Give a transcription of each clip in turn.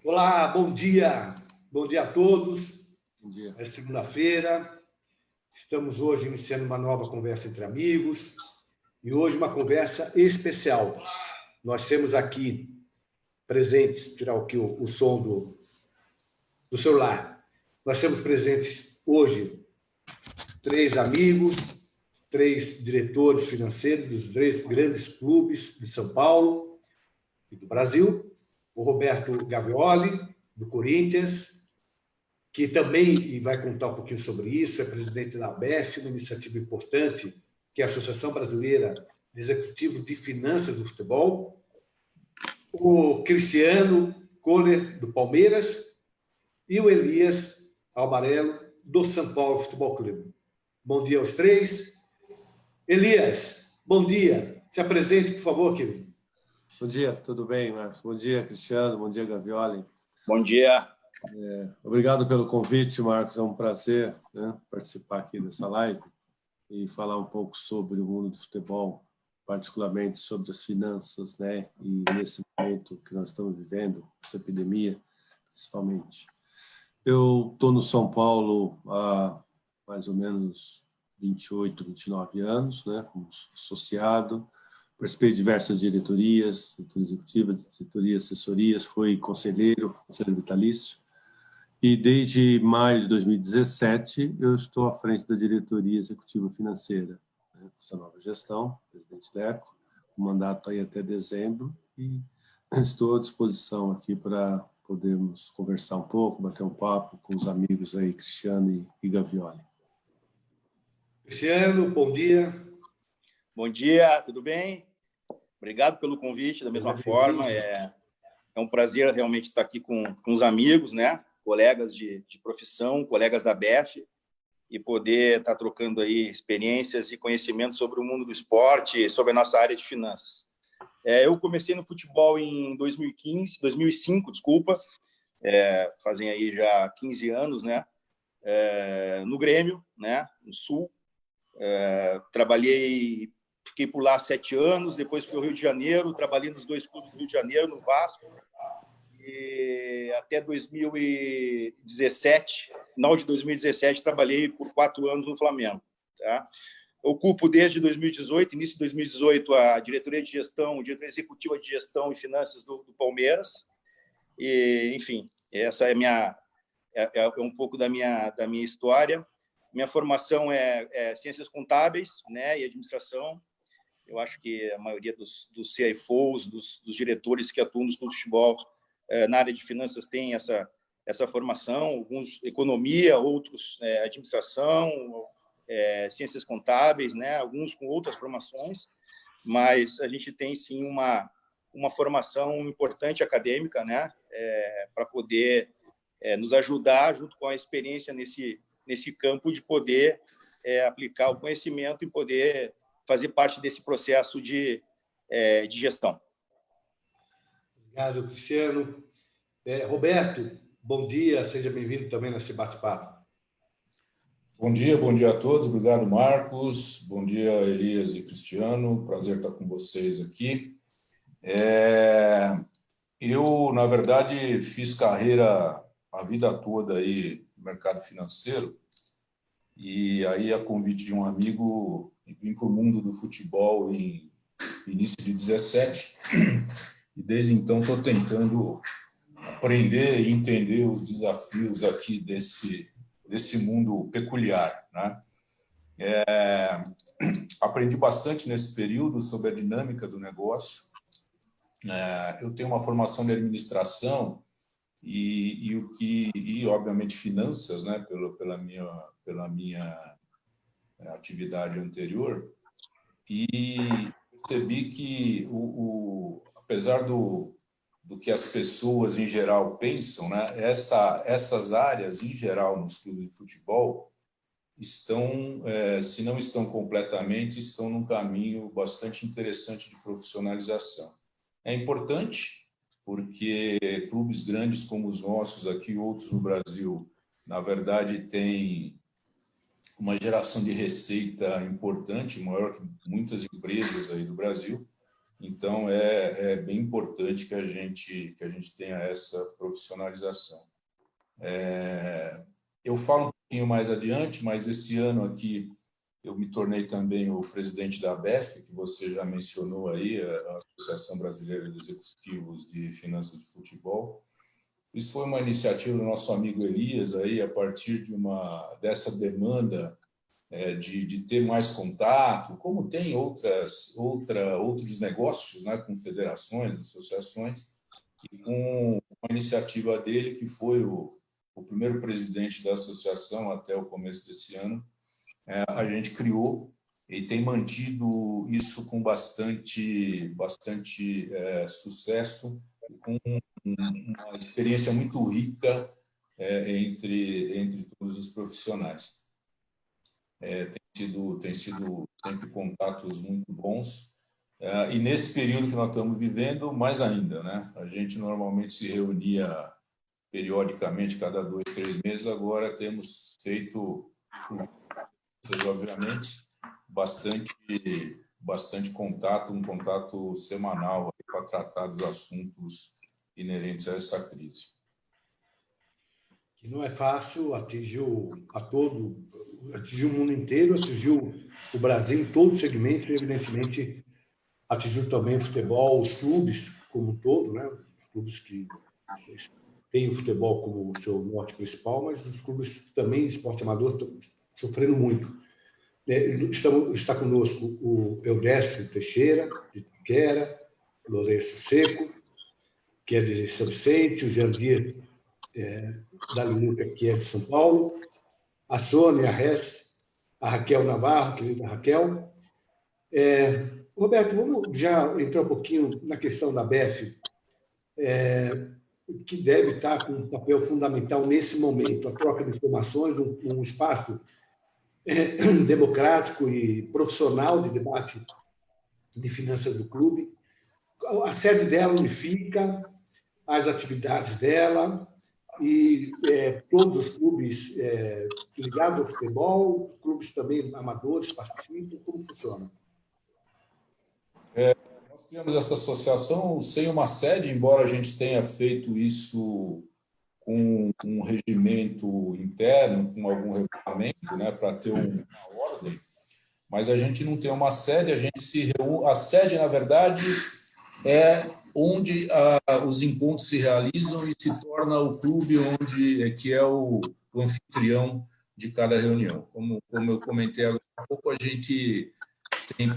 Olá, bom dia. Bom dia a todos. Bom dia. É segunda-feira. Estamos hoje iniciando uma nova conversa entre amigos e hoje uma conversa especial. Nós temos aqui presentes, tirar aqui o som do celular. Nós temos presentes hoje 3 amigos, 3 diretores financeiros dos 3 grandes clubes de São Paulo e do Brasil. O Roberto Gavioli, do Corinthians, que também vai contar um pouquinho sobre isso, é presidente da ABEF, uma iniciativa importante, que é a Associação Brasileira de Executivos de Finanças do Futebol. O Cristiano Kohler, do Palmeiras, e o Elias Albarello, do São Paulo Futebol Clube. Bom dia aos 3. Elias, bom dia. Se apresente, por favor, querido. Bom dia, tudo bem, Marcos? Bom dia, Cristiano. Bom dia, Gavioli. Bom dia. Obrigado pelo convite, Marcos. É um prazer, participar aqui dessa live e falar um pouco sobre o mundo do futebol, particularmente sobre as finanças, e nesse momento que nós estamos vivendo, essa epidemia, principalmente. Eu estou no São Paulo há mais ou menos 28, 29 anos, como associado. Participei de diversas diretorias, diretoria executiva, diretoria assessorias, fui conselheiro vitalício. E desde maio de 2017, eu estou à frente da diretoria executiva financeira, essa nova gestão, presidente Leco, o mandato aí até dezembro, e estou à disposição aqui para podermos conversar um pouco, bater um papo com os amigos aí, Cristiano e Gavioli. Cristiano, bom dia. Bom dia, tudo bem? Obrigado pelo convite, da mesma forma. É um prazer realmente estar aqui com os amigos, colegas de profissão, colegas da ABEF, e poder estar trocando aí experiências e conhecimentos sobre o mundo do esporte, sobre a nossa área de finanças. Eu comecei no futebol em 2005, fazem aí já 15 anos, no Grêmio, no Sul. Fiquei por lá 7 anos, depois fui ao Rio de Janeiro, trabalhei nos 2 clubes do Rio de Janeiro, no Vasco, e até 2017, final de 2017, trabalhei por 4 anos no Flamengo. Ocupo desde 2018, início de 2018, a diretoria executiva de gestão e finanças do Palmeiras, e, enfim, essa é um pouco da minha história. Minha formação é ciências contábeis, e administração. Eu acho que a maioria dos CFOs, dos diretores que atuam nos clubes de futebol na área de finanças tem essa formação, alguns economia, outros administração, ciências contábeis, alguns com outras formações, mas a gente tem sim uma formação importante acadêmica, para poder nos ajudar, junto com a experiência nesse campo, de poder aplicar o conhecimento e poder fazer parte desse processo de gestão. Obrigado, Cristiano. Roberto, bom dia, seja bem-vindo também nesse bate-papo. Bom dia a todos. Obrigado, Marcos. Bom dia, Elias e Cristiano. Prazer estar com vocês aqui. Eu, na verdade, fiz carreira a vida toda aí no mercado financeiro, e aí, a convite de um amigo, vim para o mundo do futebol em início de 17, e desde então estou tentando aprender e entender os desafios aqui desse mundo peculiar. Aprendi bastante nesse período sobre a dinâmica do negócio. Eu tenho uma formação de administração e obviamente, finanças, pela minha atividade anterior, e percebi que, apesar do que as pessoas, em geral, pensam, essas áreas, em geral, nos clubes de futebol, estão, se não estão completamente, estão num caminho bastante interessante de profissionalização. É importante, porque clubes grandes como os nossos aqui, outros no Brasil, na verdade, têm uma geração de receita importante, maior que muitas empresas aí do Brasil. Então, é bem importante que a gente tenha essa profissionalização. Eu falo um pouquinho mais adiante, mas esse ano aqui eu me tornei também o presidente da ABEF, que você já mencionou aí, a Associação Brasileira de Executivos de Finanças de Futebol. Isso foi uma iniciativa do nosso amigo Elias, aí, a partir dessa demanda de ter mais contato, como tem outros negócios, né, com federações, associações, e com uma iniciativa dele, que foi o primeiro presidente da associação até o começo desse ano, a gente criou e tem mantido isso com bastante sucesso, e com uma experiência muito rica entre todos os profissionais. Tem sido sempre contatos muito bons, e nesse período que nós estamos vivendo, mais ainda, né? A gente normalmente se reunia periodicamente, cada 2, 3 meses, agora temos feito, obviamente, bastante contato, um contato semanal para tratar dos assuntos inerentes a essa crise. Que não é fácil, atingiu o mundo inteiro, atingiu o Brasil em todos os segmentos e, evidentemente, atingiu também o futebol, os clubes como um todo, né? Os clubes que têm o futebol como o seu norte principal, mas os clubes também, esporte amador, estão sofrendo muito. Está conosco o Eudécio Teixeira, de Itaquera, Lourenço Seco, que é de São Vicente, o Jandir da Linuca, que é de São Paulo, a Sônia Hess, a Raquel Navarro, querida Raquel. Roberto, vamos já entrar um pouquinho na questão da ABEF, que deve estar com um papel fundamental nesse momento, a troca de informações, um espaço democrático e profissional de debate de finanças do clube. A sede dela unifica as atividades dela e todos os clubes ligados ao futebol, clubes também amadores participam. Como funciona? Nós criamos essa associação sem uma sede, embora a gente tenha feito isso com um regimento interno, com algum regulamento, né, para ter uma ordem, mas a gente não tem uma sede, a gente se reúne. A sede, na verdade, é onde os encontros se realizam e se torna o clube que é o anfitrião de cada reunião. Como eu comentei agora há pouco, a gente tem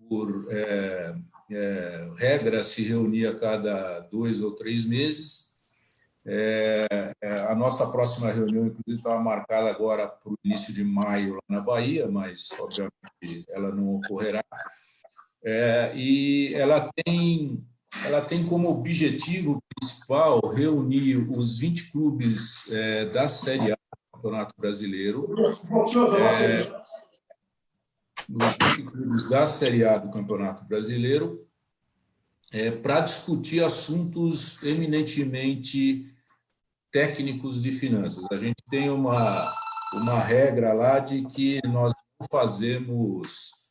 por regra se reunir a cada 2 ou 3 meses. A nossa próxima reunião, inclusive, estava marcada agora para o início de maio, lá na Bahia, mas, obviamente, ela não ocorrerá. E ela tem como objetivo principal reunir os 20 clubes da Série A do Campeonato Brasileiro, os 20 clubes da Série A do Campeonato Brasileiro, para discutir assuntos eminentemente técnicos de finanças. A gente tem uma regra lá de que nós não fazemos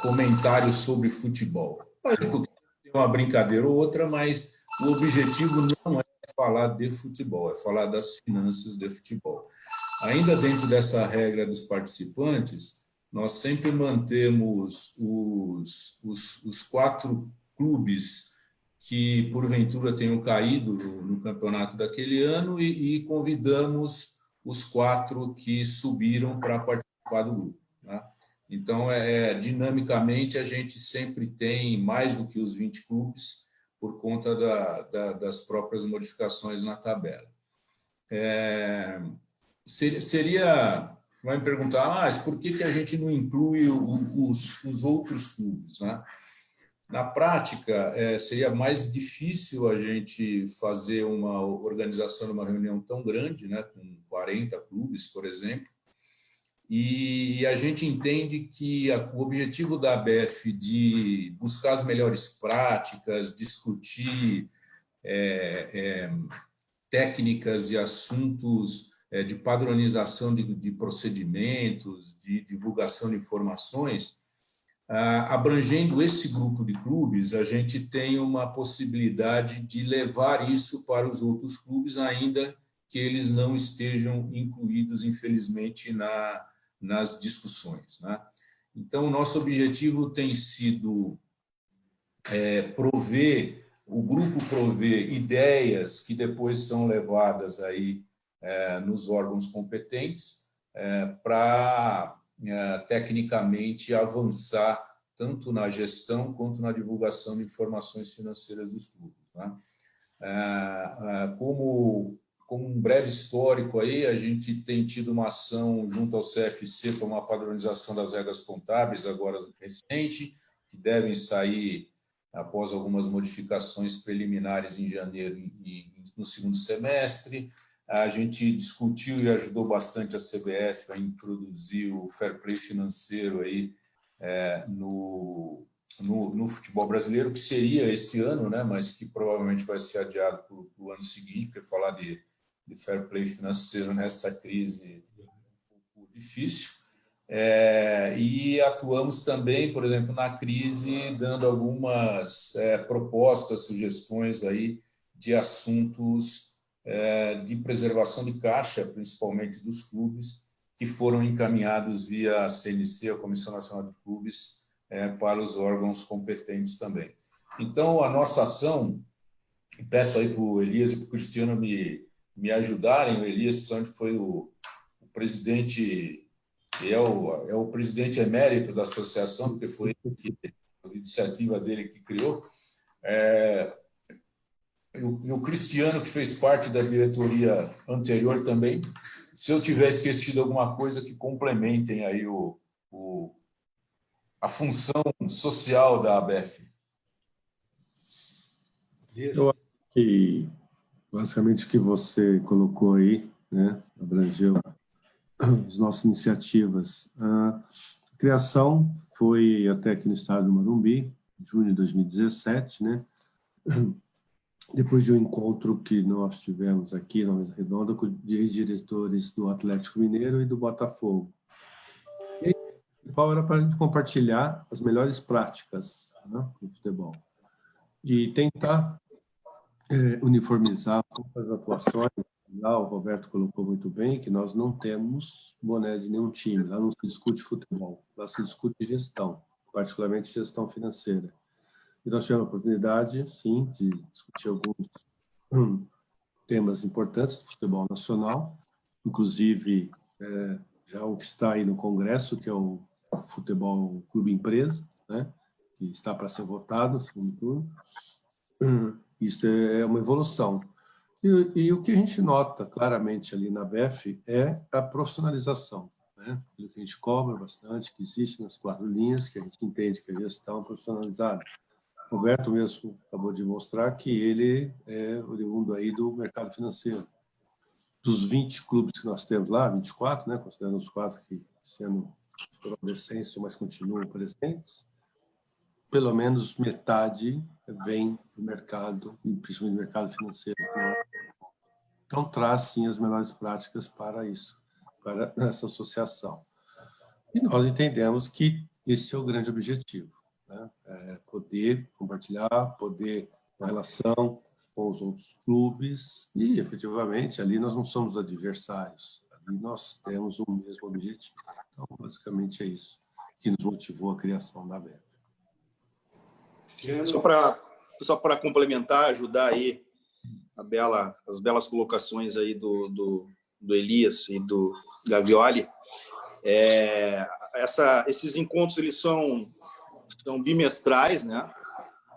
comentários sobre futebol. Lógico que tem uma brincadeira ou outra, mas o objetivo não é falar de futebol, é falar das finanças de futebol. Ainda dentro dessa regra dos participantes, nós sempre mantemos os 4 clubes que, porventura, tenham caído no campeonato daquele ano e convidamos os 4 que subiram para participar do grupo, né? Então, dinamicamente, a gente sempre tem mais do que os 20 clubes por conta das próprias modificações na tabela. Vai me perguntar, mas por que a gente não inclui os outros clubes, né? Na prática, seria mais difícil a gente fazer uma organização de uma reunião tão grande, né, com 40 clubes, por exemplo, e a gente entende que o objetivo da ABEF de buscar as melhores práticas, discutir técnicas e assuntos de padronização de procedimentos, de divulgação de informações, abrangendo esse grupo de clubes, a gente tem uma possibilidade de levar isso para os outros clubes, ainda que eles não estejam incluídos, infelizmente, nas discussões, né? Então, o nosso objetivo tem sido o grupo prover ideias que depois são levadas aí nos órgãos competentes para tecnicamente avançar tanto na gestão quanto na divulgação de informações financeiras dos clubes, né? Como um breve histórico aí, a gente tem tido uma ação junto ao CFC para uma padronização das regras contábeis, agora recente, que devem sair após algumas modificações preliminares em janeiro e no segundo semestre. A gente discutiu e ajudou bastante a CBF a introduzir o fair play financeiro aí, no futebol brasileiro, que seria esse ano, né, mas que provavelmente vai ser adiado para o ano seguinte, porque falar de fair play financeiro nessa crise é um pouco difícil. E atuamos também, por exemplo, na crise, dando algumas propostas, sugestões aí de assuntos de preservação de caixa, principalmente dos clubes, que foram encaminhados via a CNC, a Comissão Nacional de Clubes, para os órgãos competentes também. Então, a nossa ação, peço aí para o Elias e para o Cristiano me ajudarem. O Elias, principalmente, foi o presidente, é o presidente emérito da associação, porque foi a iniciativa dele que criou. E o Cristiano, que fez parte da diretoria anterior também. Se eu tiver esquecido alguma coisa, que complementem aí a função social da ABF. Eu acho que, basicamente, o que você colocou aí, né, abrangeu as nossas iniciativas. A criação foi até aqui no estado do Morumbi, em junho de 2017, né? Depois de um encontro que nós tivemos aqui na Mesa Redonda com ex-diretores do Atlético Mineiro e do Botafogo. E o principal era para a gente compartilhar as melhores práticas, né, no futebol e tentar uniformizar as atuações. Lá o Roberto colocou muito bem que nós não temos boné de nenhum time, lá não se discute futebol, lá se discute gestão, particularmente gestão financeira. E nós tivemos a oportunidade, sim, de discutir alguns temas importantes do futebol nacional, inclusive já o que está aí no Congresso, que é o Futebol Clube Empresa, né, que está para ser votado no segundo turno. Isso é uma evolução. E o que a gente nota claramente ali na ABF é a profissionalização, né? Aquilo que a gente cobra bastante, que existe nas 4 linhas, que a gente entende que a gestão profissionalizada. O Roberto mesmo acabou de mostrar que ele é oriundo aí do mercado financeiro. Dos 20 clubes que nós temos lá, 24, né, considerando os 4 que esse ano foram decência, mas continuam presentes, pelo menos metade vem do mercado, principalmente do mercado financeiro. Então, traz, sim, as melhores práticas para isso, para essa associação. E nós entendemos que esse é o grande objetivo, né? Poder compartilhar, poder uma relação com os outros clubes e, efetivamente, ali nós não somos adversários, ali nós temos o mesmo objetivo. Então, basicamente, é isso que nos motivou a criação da ABF. Só para complementar, ajudar aí as belas colocações aí do Elias e do Gavioli, esses encontros eles são bimestrais, né?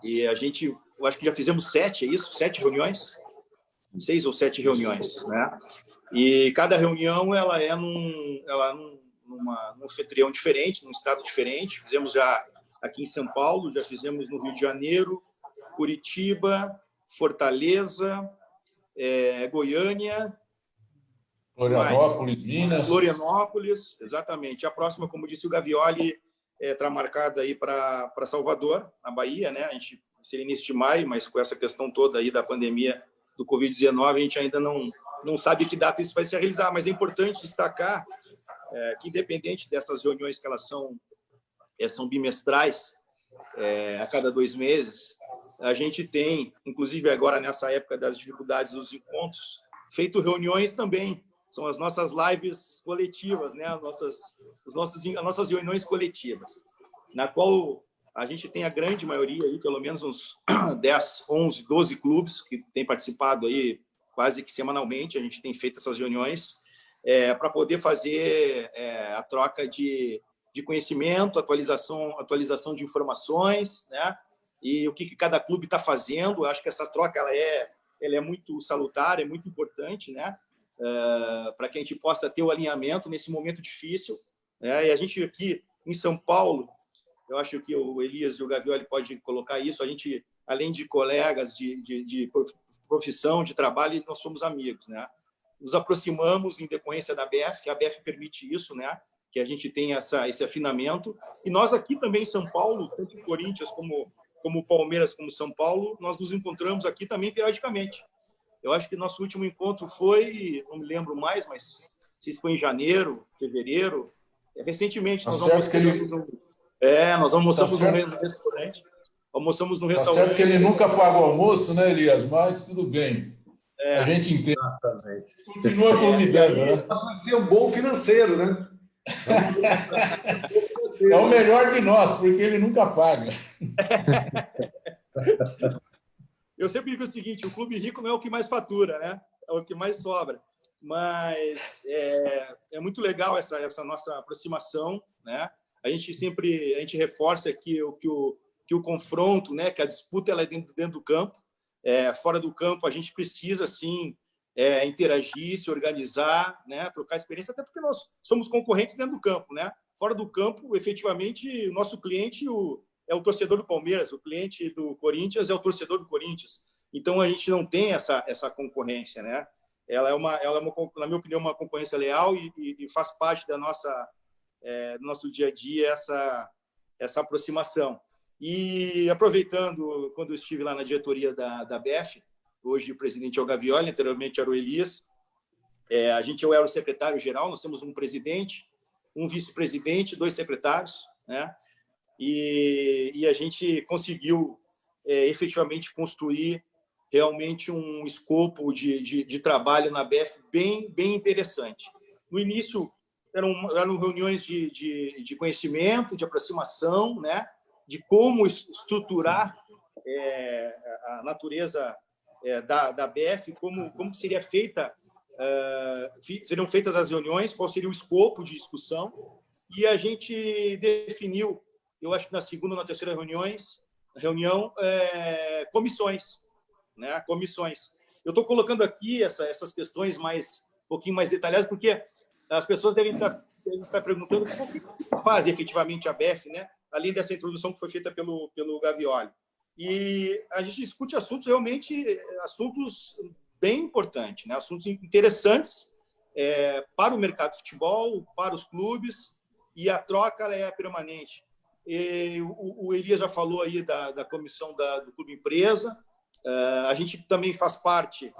E eu acho que já fizemos 7, é isso? 7 reuniões? 6 ou 7 reuniões, né? E cada reunião ela é num anfitrião diferente, num estado diferente. Fizemos já aqui em São Paulo, já fizemos no Rio de Janeiro, Curitiba, Fortaleza, Goiânia, Florianópolis, Minas. Florianópolis, exatamente. A próxima, como disse o Gavioli, está marcada aí para Salvador, na Bahia, né? A gente seria início de maio, mas com essa questão toda aí da pandemia do Covid-19, a gente ainda não sabe que data isso vai se realizar, mas é importante destacar que, independente dessas reuniões que elas são são bimestrais, a cada 2 meses. A gente tem, inclusive agora nessa época das dificuldades dos encontros, feito reuniões também. São as nossas lives coletivas, né? As nossas reuniões coletivas, na qual a gente tem a grande maioria, aí, pelo menos uns 10, 11, 12 clubes que têm participado aí quase que semanalmente. A gente tem feito essas reuniões para poder fazer a troca de conhecimento, atualização de informações, né? E o que cada clube está fazendo. Eu acho que essa troca ela é muito salutar, é muito importante, né? Para que a gente possa ter o alinhamento nesse momento difícil, né? E a gente aqui em São Paulo, eu acho que o Elias e o Gavioli podem colocar isso. A gente, além de colegas de profissão, de trabalho, nós somos amigos, né? Nos aproximamos em decorrência da BF. A BF permite isso, né? Que a gente tenha esse afinamento. E nós aqui também em São Paulo, tanto o Corinthians como o Palmeiras, como São Paulo, nós nos encontramos aqui também periodicamente. Eu acho que nosso último encontro foi, não me lembro mais, mas não sei se foi em janeiro, fevereiro. Recentemente, nós almoçamos no restaurante. Almoçamos no restaurante. Tá certo que ele nunca paga o almoço, né, Elias? Mas tudo bem. A gente entende. Continua convidando, né? Vai ser um bom financeiro, né? É o melhor de nós, porque ele nunca paga. Eu sempre digo o seguinte: o clube rico não é o que mais fatura, né? É o que mais sobra. Mas é muito legal essa nossa aproximação, né? A gente reforça aqui que o confronto, né? Que a disputa ela é dentro do campo. Fora do campo, a gente precisa, sim, interagir, se organizar, né? Trocar experiência, até porque nós somos concorrentes dentro do campo, né? Fora do campo, efetivamente, o nosso cliente é o torcedor do Palmeiras, o cliente do Corinthians é o torcedor do Corinthians. Então, a gente não tem essa concorrência, né? Ela é uma, na minha opinião, uma concorrência leal e faz parte do nosso dia a dia essa aproximação. E aproveitando, quando eu estive lá na diretoria da BF, hoje o presidente é o Gavioli, anteriormente era o Elias, eu era o secretário-geral, nós temos um presidente, um vice-presidente, 2 secretários, né? E a gente conseguiu efetivamente construir realmente um escopo de trabalho na BF bem interessante. No início, eram reuniões de conhecimento, de aproximação, né? De como estruturar a natureza da BF, como seria seriam feitas as reuniões, qual seria o escopo de discussão. E a gente definiu, eu acho que na segunda ou na terceira reunião, comissões, né? Comissões. Eu estou colocando aqui essas questões um pouquinho mais detalhadas, porque as pessoas devem estar perguntando o que faz efetivamente a BF, né? Além dessa introdução que foi feita pelo Gavioli. E a gente discute assuntos bem importantes, né? Assuntos interessantes para o mercado de futebol, para os clubes, e a troca é permanente. E o Elias já falou aí da comissão do Clube Empresa. A gente também faz parte,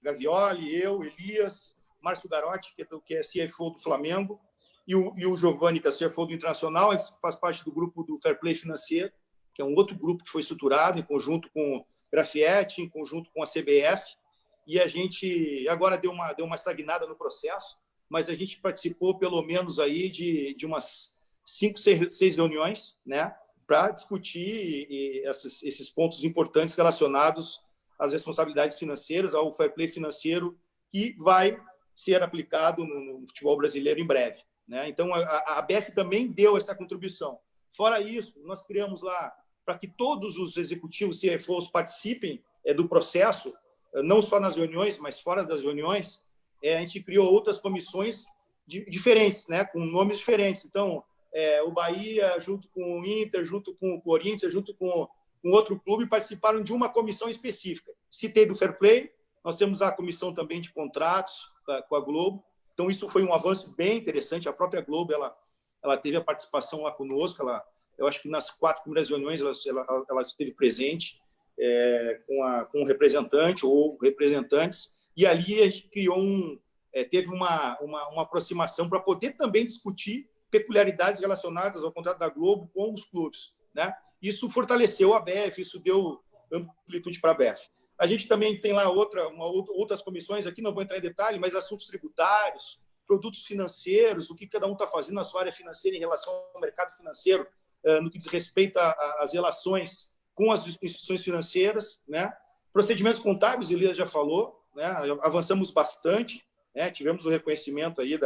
Gavioli, eu, Elias, Márcio Garotti, que é CFO do Flamengo, e o Giovanni, que é CFO do Internacional, que faz parte do grupo do Fair Play Financeiro, que é um outro grupo que foi estruturado em conjunto com o Grafietti, em conjunto com a CBF, e a gente agora deu uma estagnada no processo, mas a gente participou pelo menos aí de umas 5, 6 reuniões, né, para discutir esses pontos importantes relacionados às responsabilidades financeiras, ao fair play financeiro, que vai ser aplicado no futebol brasileiro em breve, né? Então, a BF também deu essa contribuição. Fora isso, nós criamos lá, para que todos os executivos CFOs participem do processo, não só nas reuniões, mas fora das reuniões, a gente criou outras comissões diferentes, né, com nomes diferentes. Então, o Bahia, junto com o Inter, junto com o Corinthians, junto com outro clube, participaram de uma comissão específica. Citei do Fair Play, nós temos a comissão também de contratos com a Globo. Então, isso foi um avanço bem interessante. A própria Globo ela teve a participação lá conosco. Eu acho que nas 4 primeiras reuniões ela esteve presente com um representante ou representantes. E ali a gente criou teve uma aproximação para poder também discutir peculiaridades relacionadas ao contrato da Globo com os clubes, né? Isso fortaleceu a BF, isso deu amplitude para a BF. A gente também tem lá outras comissões, aqui não vou entrar em detalhe, mas assuntos tributários, produtos financeiros, o que cada um está fazendo na sua área financeira em relação ao mercado financeiro, no que diz respeito às relações com as instituições financeiras, né? Procedimentos contábeis, Elias já falou, né? Avançamos bastante, né? Tivemos o reconhecimento aí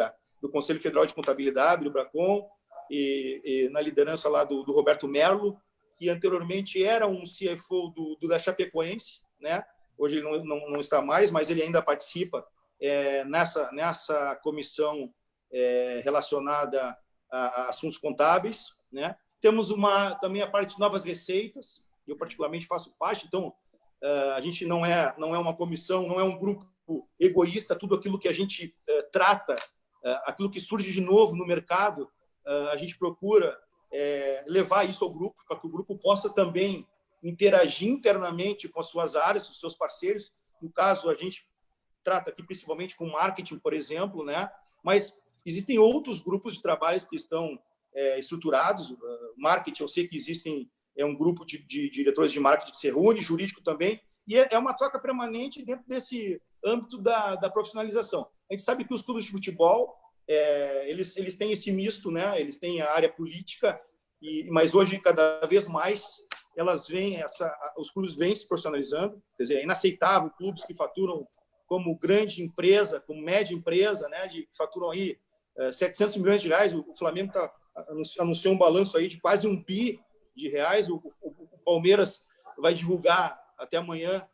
do Conselho Federal de Contabilidade, do Bracon, e na liderança lá do Roberto Merlo, que anteriormente era um CFO da Chapecoense, né? Hoje ele não está mais, mas ele ainda participa nessa comissão relacionada a assuntos contábeis, né? Temos também a parte de novas receitas, eu particularmente faço parte, então a gente não é uma comissão, não é um grupo egoísta, tudo aquilo que a gente trata, aquilo que surge de novo no mercado, a gente procura levar isso ao grupo, para que o grupo possa também interagir internamente com as suas áreas, com os seus parceiros. No caso, a gente trata aqui principalmente com marketing, por exemplo, né? Mas existem outros grupos de trabalhos que estão estruturados. Marketing, eu sei que existem um grupo de diretores de marketing que se reúne, jurídico também, e é uma troca permanente dentro desse âmbito da profissionalização. A gente sabe que os clubes de futebol, eles têm esse misto, né? Eles têm a área política, mas hoje, cada vez mais, os clubes vêm se profissionalizando. Quer dizer, é inaceitável clubes que faturam como grande empresa, como média empresa, né? Que faturam aí 700 milhões de reais. O Flamengo anunciou um balanço aí de quase R$1 bi. O Palmeiras vai divulgar até amanhã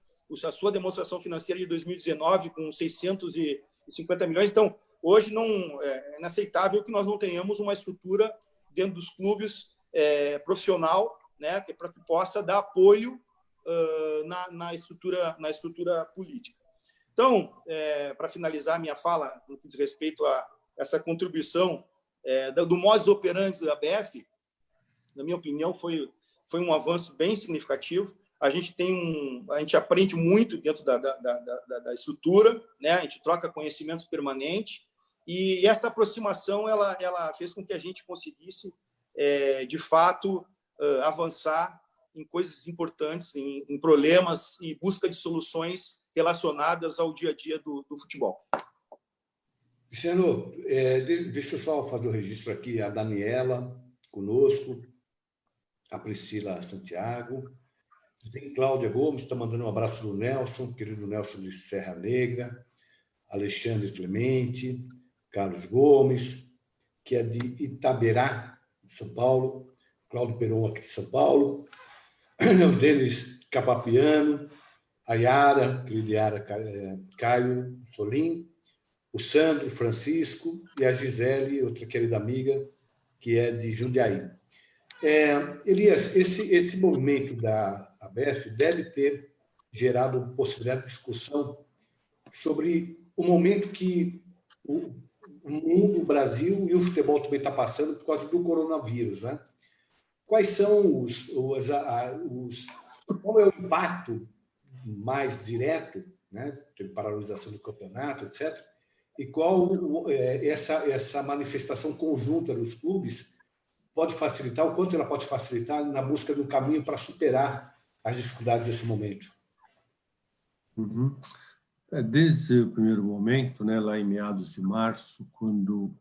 a sua demonstração financeira de 2019 com 650 milhões. Então, hoje é inaceitável que nós não tenhamos uma estrutura dentro dos clubes profissional, né, para que possa dar apoio na estrutura política. Então, para finalizar a minha fala, no que diz respeito a essa contribuição do modus operandi da BF, na minha opinião, foi um avanço bem significativo. A gente aprende muito dentro da estrutura, né? A gente troca conhecimentos permanentes, e essa aproximação ela fez com que a gente conseguisse, de fato, avançar em coisas importantes, em problemas e busca de soluções relacionadas ao dia a dia do futebol. Cristiano, deixa eu só fazer o registro aqui, a Daniela conosco, a Priscila Santiago, tem Cláudia Gomes, está mandando um abraço do Nelson, querido Nelson de Serra Negra, Alexandre Clemente, Carlos Gomes, que é de Itaberá, de São Paulo, Cláudio Peron, aqui de São Paulo, o Denis Capapiano, a Yara, querida Yara Caio Solim, o Sandro Francisco e a Gisele, outra querida amiga, que é de Jundiaí. Elias, esse movimento da ABF deve ter gerado possibilidade de discussão sobre o momento que o mundo, o Brasil e o futebol também está passando por causa do coronavírus, né? Quais são qual é o impacto mais direto, né? Tem paralisação do campeonato, etc. E qual essa manifestação conjunta dos clubes pode facilitar, o quanto ela pode facilitar na busca de um caminho para superar as dificuldades desse momento? Uhum. Desde o primeiro momento, né, lá em meados de março, quando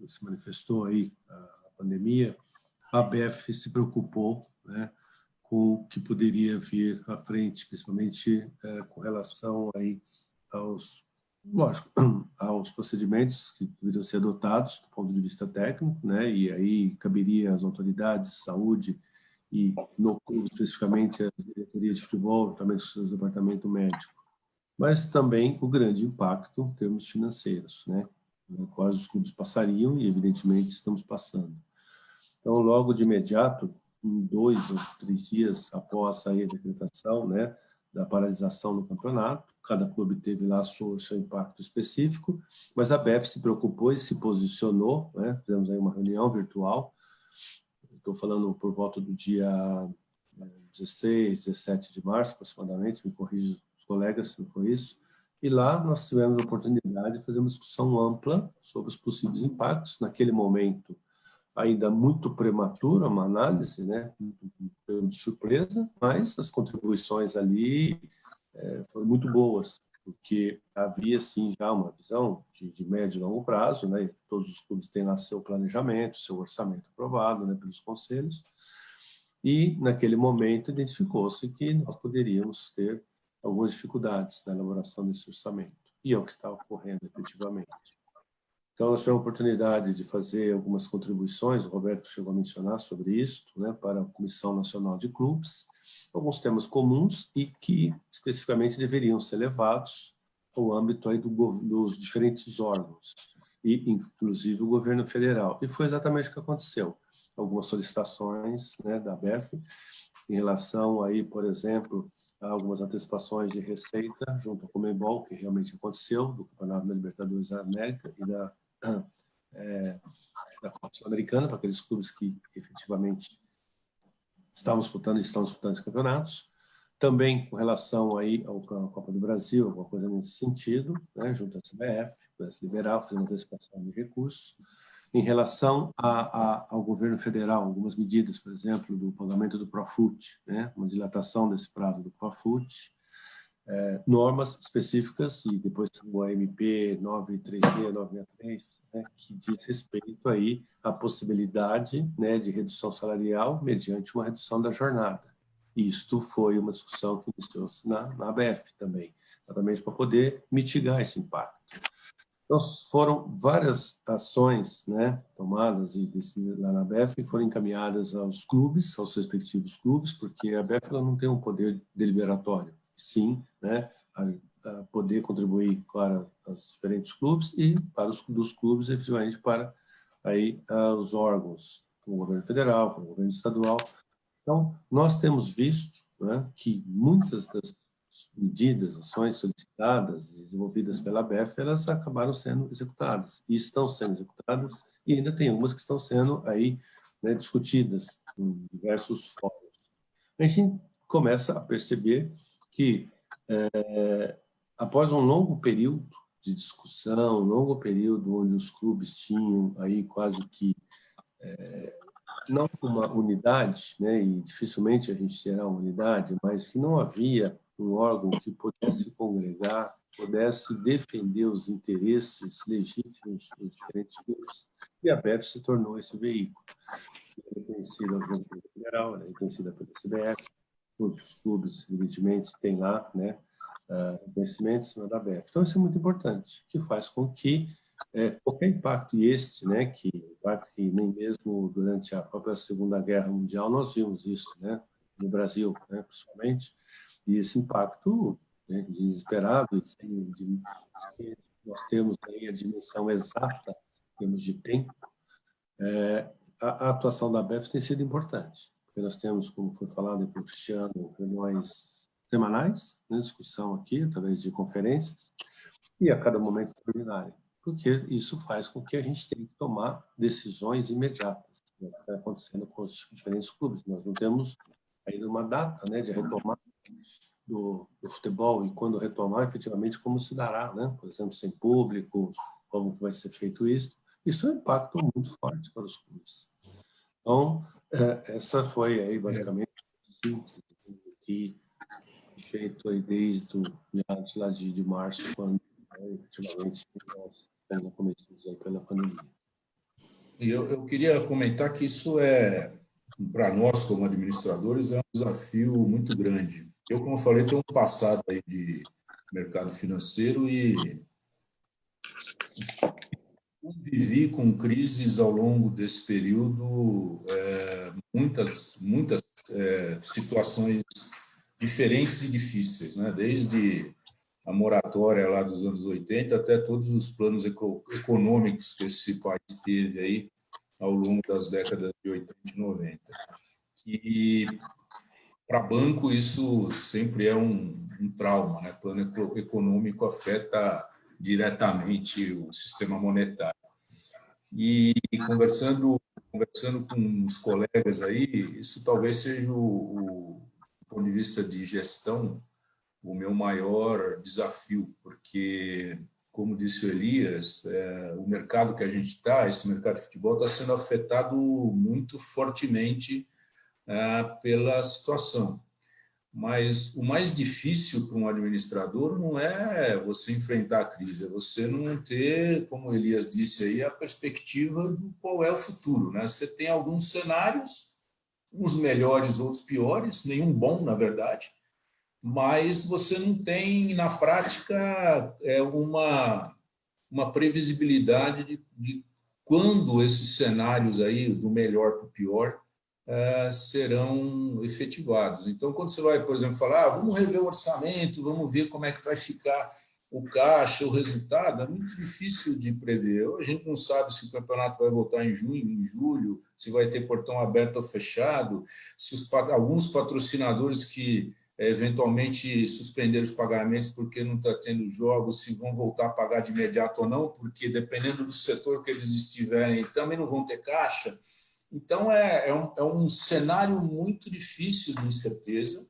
se manifestou aí a pandemia, a ABF se preocupou, né, com o que poderia vir à frente, principalmente com relação aí aos procedimentos que deveriam ser adotados do ponto de vista técnico, né? E aí caberia às autoridades de saúde e, no clube, especificamente, a diretoria de futebol, também o departamento médico, mas também o grande impacto em termos financeiros, né? Quais os clubes passariam e, evidentemente, estamos passando. Então, logo de imediato, em 2 ou 3 dias após a decretação, né, da paralisação do campeonato, cada clube teve lá seu impacto específico, mas a ABF se preocupou e se posicionou, né? Fizemos aí uma reunião virtual, estou falando por volta do dia 16, 17 de março, aproximadamente, me corrija os colegas se não foi isso, E lá nós tivemos a oportunidade de fazer uma discussão ampla sobre os possíveis impactos. Naquele momento, ainda muito prematura, uma análise, né, de surpresa, mas as contribuições ali foram muito boas, porque havia, sim, já uma visão de médio e longo prazo, né, todos os clubes têm lá seu planejamento, seu orçamento aprovado, né, pelos conselhos, e, naquele momento, identificou-se que nós poderíamos ter algumas dificuldades na elaboração desse orçamento, e é o que está ocorrendo, efetivamente. Então, nós tivemos a oportunidade de fazer algumas contribuições, o Roberto chegou a mencionar sobre isso, né, para a Comissão Nacional de Clubes, alguns temas comuns e que, especificamente, deveriam ser levados ao âmbito aí dos diferentes órgãos, e, inclusive, o governo federal. E foi exatamente o que aconteceu. Algumas solicitações, né, da ABEF, em relação, aí, por exemplo, a algumas antecipações de receita junto ao Conmebol, que realmente aconteceu, do Campeonato da Libertadores da América e da Copa Sul-Americana, para aqueles clubes que efetivamente estavam disputando e estão disputando esses campeonatos. Também com relação aí à Copa do Brasil, alguma coisa nesse sentido, né, junto à CBF, para se liberar, fazer uma antecipação de recursos. Em relação ao governo federal, algumas medidas, por exemplo, do pagamento do Profut, né, uma dilatação desse prazo do Profut, normas específicas, e depois o AMP 936, 963, né, que diz respeito aí à possibilidade, né, de redução salarial mediante uma redução da jornada. Isto foi uma discussão que iniciou-se na ABF também, exatamente para poder mitigar esse impacto. Então, foram várias ações, né, tomadas e decididas lá na ABF, que foram encaminhadas aos clubes, aos respectivos clubes, porque a ABF ela não tem um poder deliberatório, sim, né, a poder contribuir para os diferentes clubes e para os dos clubes, efetivamente, para aí, os órgãos, como o governo federal, como o governo estadual. Então, nós temos visto, né, que muitas das medidas, ações solicitadas e desenvolvidas pela ABEF, elas acabaram sendo executadas, e estão sendo executadas, e ainda tem umas que estão sendo aí, né, discutidas em diversos fóruns. A gente começa a perceber que, após um longo período de discussão, um longo período onde os clubes tinham aí quase que não uma unidade, né, e dificilmente a gente terá uma unidade, mas que não havia um órgão que pudesse congregar, pudesse defender os interesses legítimos dos diferentes clubes. E a ABEF se tornou esse veículo. É reconhecida pelo governo federal, é reconhecida pela CBF, todos os clubes, evidentemente, têm lá, né, reconhecimento em cima da ABEF. Então, isso é muito importante, que faz com que qualquer impacto, e este, né, que nem mesmo durante a própria Segunda Guerra Mundial nós vimos isso, né, no Brasil, né, principalmente, e esse impacto, né, desesperado, nós temos aí a dimensão exata, em termos de tempo, a atuação da ABEF tem sido importante, porque nós temos, como foi falado pelo Cristiano, reuniões semanais, né, discussão aqui, através de conferências, e a cada momento extraordinário, porque isso faz com que a gente tenha que tomar decisões imediatas, né, que está acontecendo com os diferentes clubes. Nós não temos ainda uma data, né, de retomar do futebol, e quando retomar, efetivamente, como se dará, né? Por exemplo, sem público, como vai ser feito isso. Isso é um impacto muito forte para os clubes. Então, essa foi aí, basicamente, a síntese que feito aí desde o meados lá de março, quando efetivamente nós estamos acometidos aí pela pandemia. E eu queria comentar que isso para nós como administradores, é um desafio muito grande. Eu, como eu falei, tenho um passado aí de mercado financeiro e vivi com crises ao longo desse período, muitas situações diferentes e difíceis, né? Desde a moratória lá dos anos 80 até todos os planos econômicos que esse país teve aí ao longo das décadas de 80 e 90. E para banco isso sempre é um trauma, né? Plano econômico afeta diretamente o sistema monetário. E conversando com os colegas aí, isso talvez seja do ponto de vista de gestão, meu maior desafio, porque, como disse o Elias, o mercado que a gente está, esse mercado de futebol, está sendo afetado muito fortemente pela situação. Mas o mais difícil para um administrador não é você enfrentar a crise, é você não ter, como o Elias disse aí, a perspectiva de qual é o futuro, né? Você tem alguns cenários, uns melhores, outros piores, nenhum bom, na verdade, mas você não tem, na prática, uma previsibilidade de quando esses cenários aí, do melhor para o pior, serão efetivados. Então, quando você vai, por exemplo, falar, vamos rever o orçamento, vamos ver como é que vai ficar o caixa, o resultado, é muito difícil de prever. A gente não sabe se o campeonato vai voltar em junho, em julho, se vai ter portão aberto ou fechado, se alguns patrocinadores que eventualmente suspenderam os pagamentos porque não está tendo jogos, se vão voltar a pagar de imediato ou não, porque dependendo do setor que eles estiverem, também não vão ter caixa. Então, é um cenário muito difícil de incerteza.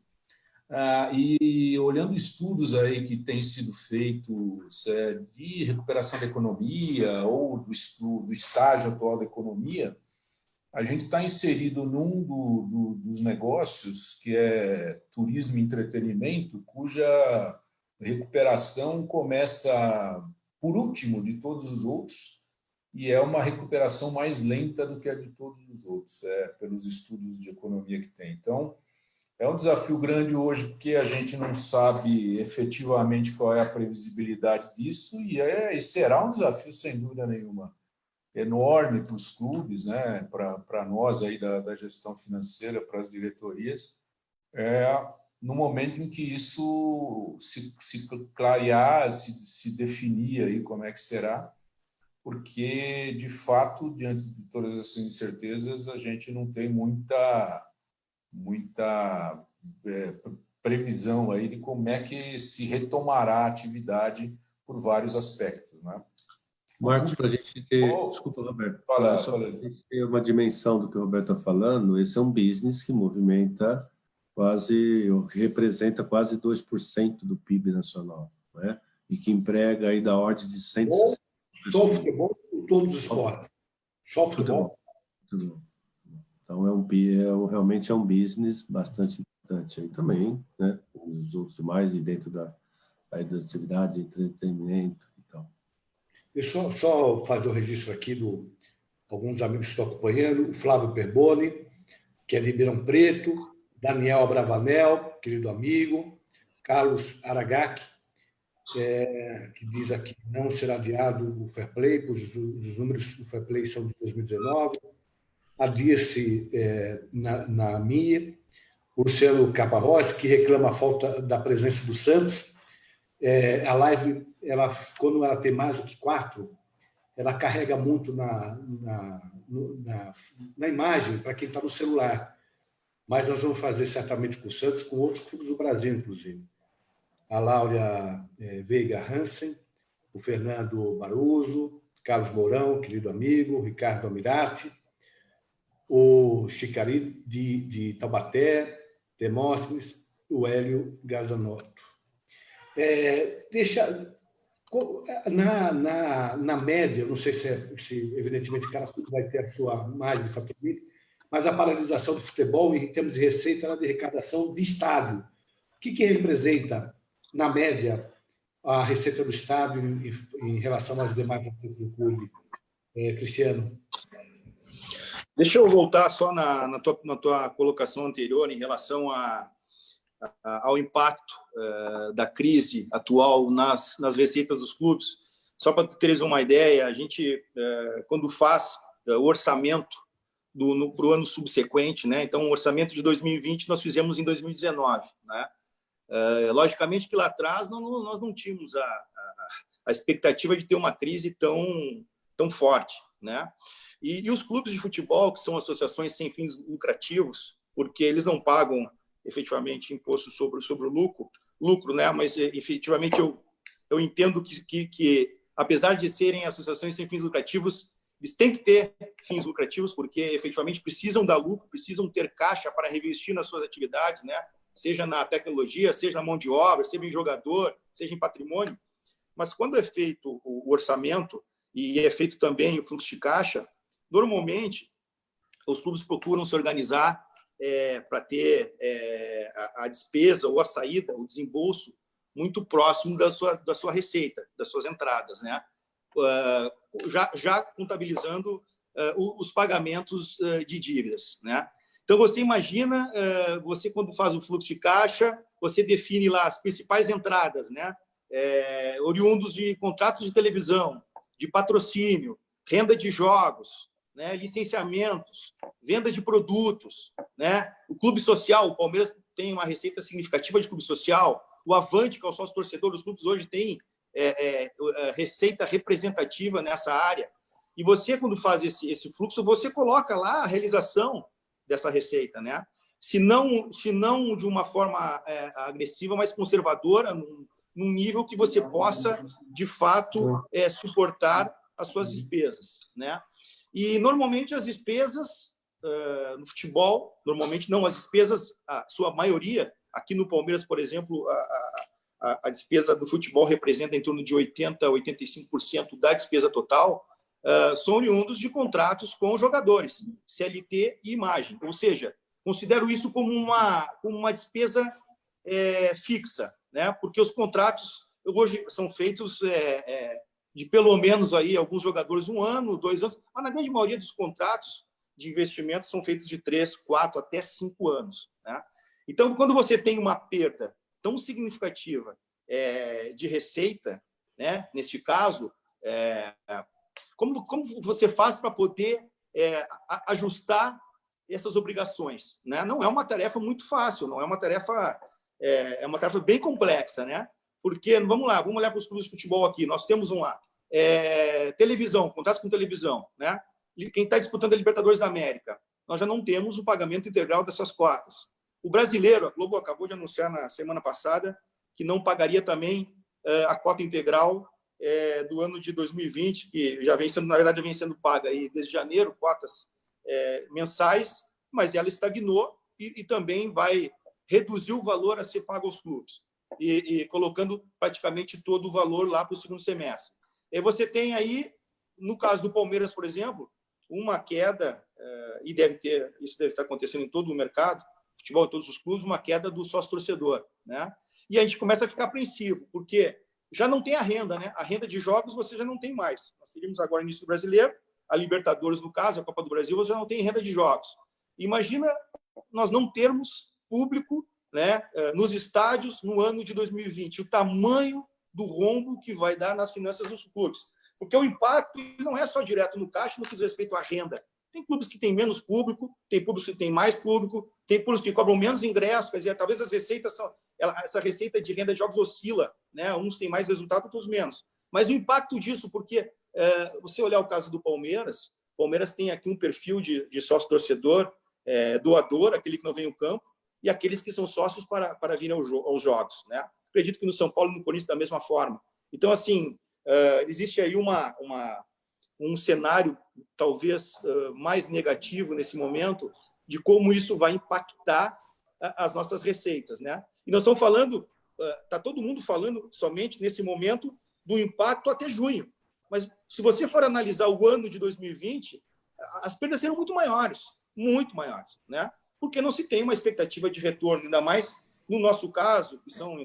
E olhando estudos aí que têm sido feitos de recuperação da economia ou do estágio atual da economia, a gente está inserido num dos negócios que é turismo e entretenimento, cuja recuperação começa por último de todos os outros, e é uma recuperação mais lenta do que a de todos os outros, pelos estudos de economia que tem. Então, é um desafio grande hoje, porque a gente não sabe efetivamente qual é a previsibilidade disso, e será um desafio, sem dúvida nenhuma, enorme para os clubes, né? Para nós aí da gestão financeira, para as diretorias, no momento em que isso se clarear, se definir aí como é que será, porque, de fato, diante de todas essas incertezas, a gente não tem muita previsão aí de como é que se retomará a atividade por vários aspectos, né? Marcos, para a gente ter... Desculpa, Roberto. Para a gente ter uma dimensão do que o Roberto está falando, esse é um business que movimenta que representa quase 2% do PIB nacional, né? E que emprega aí da ordem de 160 Só futebol ou todos os esportes? Só futebol? Futebol. Então, realmente é um business bastante importante aí também, né? Os outros demais, e dentro da atividade de entretenimento e tal. Deixa eu só fazer o registro aqui alguns amigos que estão acompanhando. O Flávio Perboni, que é de Ribeirão Preto, Daniel Abravanel, querido amigo, Carlos Aragaki, que diz aqui que não será adiado o Fair Play, pois os números do Fair Play são de 2019. Adia-se na minha. O Luciano Caparrós, que reclama a falta da presença do Santos. A live, quando ela tem mais do que 4, ela carrega muito na imagem para quem está no celular. Mas nós vamos fazer certamente com o Santos, com outros clubes do Brasil, inclusive. A Laura Veiga Hansen, o Fernando Baruso, Carlos Mourão, querido amigo, Ricardo Amirati, o Chicari de Taubaté, Demóstenes, o Hélio Gazanotto. Na média, não sei se evidentemente cada clube vai ter a sua margem de faturamento, mas a paralisação do futebol, em termos de receita, era de arrecadação de estádio. O que representa, na média, a receita do estádio em relação às demais atletas do clube? Cristiano? Deixa eu voltar só na tua colocação anterior em relação ao impacto da crise atual nas receitas dos clubes. Só para teres uma ideia, a gente, quando faz o orçamento para o ano subsequente, né? Então, o orçamento de 2020 nós fizemos em 2019. Né? Logicamente que lá atrás nós não tínhamos a expectativa de ter uma crise tão forte. Né? E os clubes de futebol, que são associações sem fins lucrativos, porque eles não pagam efetivamente imposto sobre o lucro, né? Mas efetivamente eu entendo que apesar de serem associações sem fins lucrativos, eles têm que ter fins lucrativos, porque efetivamente precisam dar lucro, precisam ter caixa para reinvestir nas suas atividades, né? seja na tecnologia, seja na mão de obra, seja em jogador, seja em patrimônio. Mas quando é feito o orçamento e é feito também o fluxo de caixa, normalmente os clubes procuram se organizar para ter a despesa ou a saída, o desembolso, muito próximo da sua receita, das suas entradas, né? Já contabilizando os pagamentos de dívidas, né? Então, você imagina, você quando faz o fluxo de caixa, você define lá as principais entradas, né? Oriundos de contratos de televisão, de patrocínio, renda de jogos, né? Licenciamentos, venda de produtos, né? O clube social, o Palmeiras tem uma receita significativa de clube social, o Avante, que é o sócio torcedor dos clubes, hoje tem receita representativa nessa área. E você, quando faz esse fluxo, você coloca lá a realização dessa receita, né? Se não de uma forma agressiva, mas conservadora, num nível que você possa, de fato, suportar as suas despesas, né? E, normalmente, as despesas no futebol, normalmente não, as despesas, a sua maioria, aqui no Palmeiras, por exemplo, a despesa do futebol representa em torno de 80% a 85% da despesa total, são oriundos de contratos com jogadores, CLT e imagem. Ou seja, considero isso como uma despesa fixa, né? Porque os contratos hoje são feitos de pelo menos aí alguns jogadores 1 ano, 2 anos, mas na grande maioria dos contratos de investimento são feitos de 3, 4 até 5 anos, né? Então, quando você tem uma perda tão significativa de receita, né? Neste caso, como você faz para poder ajustar essas obrigações, né? Não é uma tarefa muito fácil, não é uma tarefa, é uma tarefa bem complexa, né? Porque, vamos olhar para os clubes de futebol aqui, nós temos televisão, contratos com televisão, né? Quem está disputando a Libertadores da América, nós já não temos o pagamento integral dessas cotas. O brasileiro, a Globo acabou de anunciar na semana passada que não pagaria também a cota integral do ano de 2020, que já vem sendo, na verdade, vem sendo paga aí desde janeiro, cotas mensais, mas ela estagnou e também vai reduzir o valor a ser pago aos clubes, e colocando praticamente todo o valor lá para o segundo semestre. E você tem aí, no caso do Palmeiras, por exemplo, uma queda, e isso deve estar acontecendo em todo o mercado, futebol, em todos os clubes, uma queda do sócio-torcedor, né? E a gente começa a ficar apreensivo, porque já não tem a renda, né? A renda de jogos você já não tem mais. Nós teríamos agora o início do Brasileiro, a Libertadores, no caso, a Copa do Brasil, você já não tem renda de jogos. Imagina nós não termos público, né, nos estádios no ano de 2020, o tamanho do rombo que vai dar nas finanças dos clubes. Porque o impacto não é só direto no caixa, no que diz respeito à renda. Tem clubes que têm menos público, tem clubes que têm mais público, tem clubes que cobram menos ingressos, quer dizer, talvez as receitas essa receita de renda de jogos oscila, né? Uns têm mais resultado, outros menos. Mas o impacto disso, porque você olhar o caso do Palmeiras, o Palmeiras tem aqui um perfil de sócio-torcedor, doador, aquele que não vem ao campo, e aqueles que são sócios para vir aos jogos, né? Acredito que no São Paulo e no Corinthians da mesma forma. Então, assim, existe aí um cenário talvez mais negativo nesse momento de como isso vai impactar as nossas receitas, né? E nós estamos falando, está todo mundo falando somente nesse momento do impacto até junho. Mas se você for analisar o ano de 2020, as perdas serão muito maiores, né? Porque não se tem uma expectativa de retorno, ainda mais no nosso caso, que são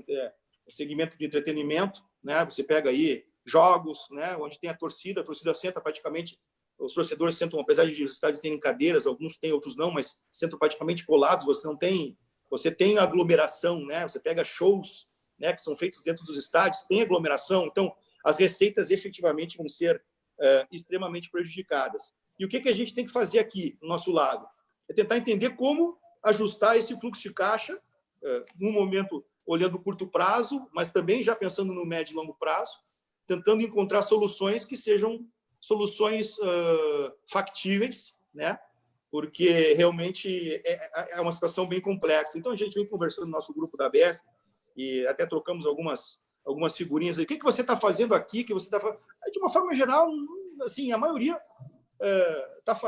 segmento de entretenimento, né? Você pega aí jogos, né? Onde tem a torcida senta praticamente, os torcedores sentam, apesar de os estádios terem cadeiras, alguns têm, outros não, mas sentam praticamente colados, você tem aglomeração, né? Você pega shows, né, que são feitos dentro dos estádios, tem aglomeração, então as receitas efetivamente vão ser extremamente prejudicadas. E o que a gente tem que fazer aqui, do nosso lado? É tentar entender como ajustar esse fluxo de caixa, num momento olhando o curto prazo, mas também já pensando no médio e longo prazo, tentando encontrar soluções que sejam soluções factíveis, né? Porque realmente é uma situação bem complexa. Então, a gente vem conversando no nosso grupo da ABF e até trocamos algumas figurinhas aí. O que você está fazendo aqui? Que você está fazendo? De uma forma geral, assim, a maioria está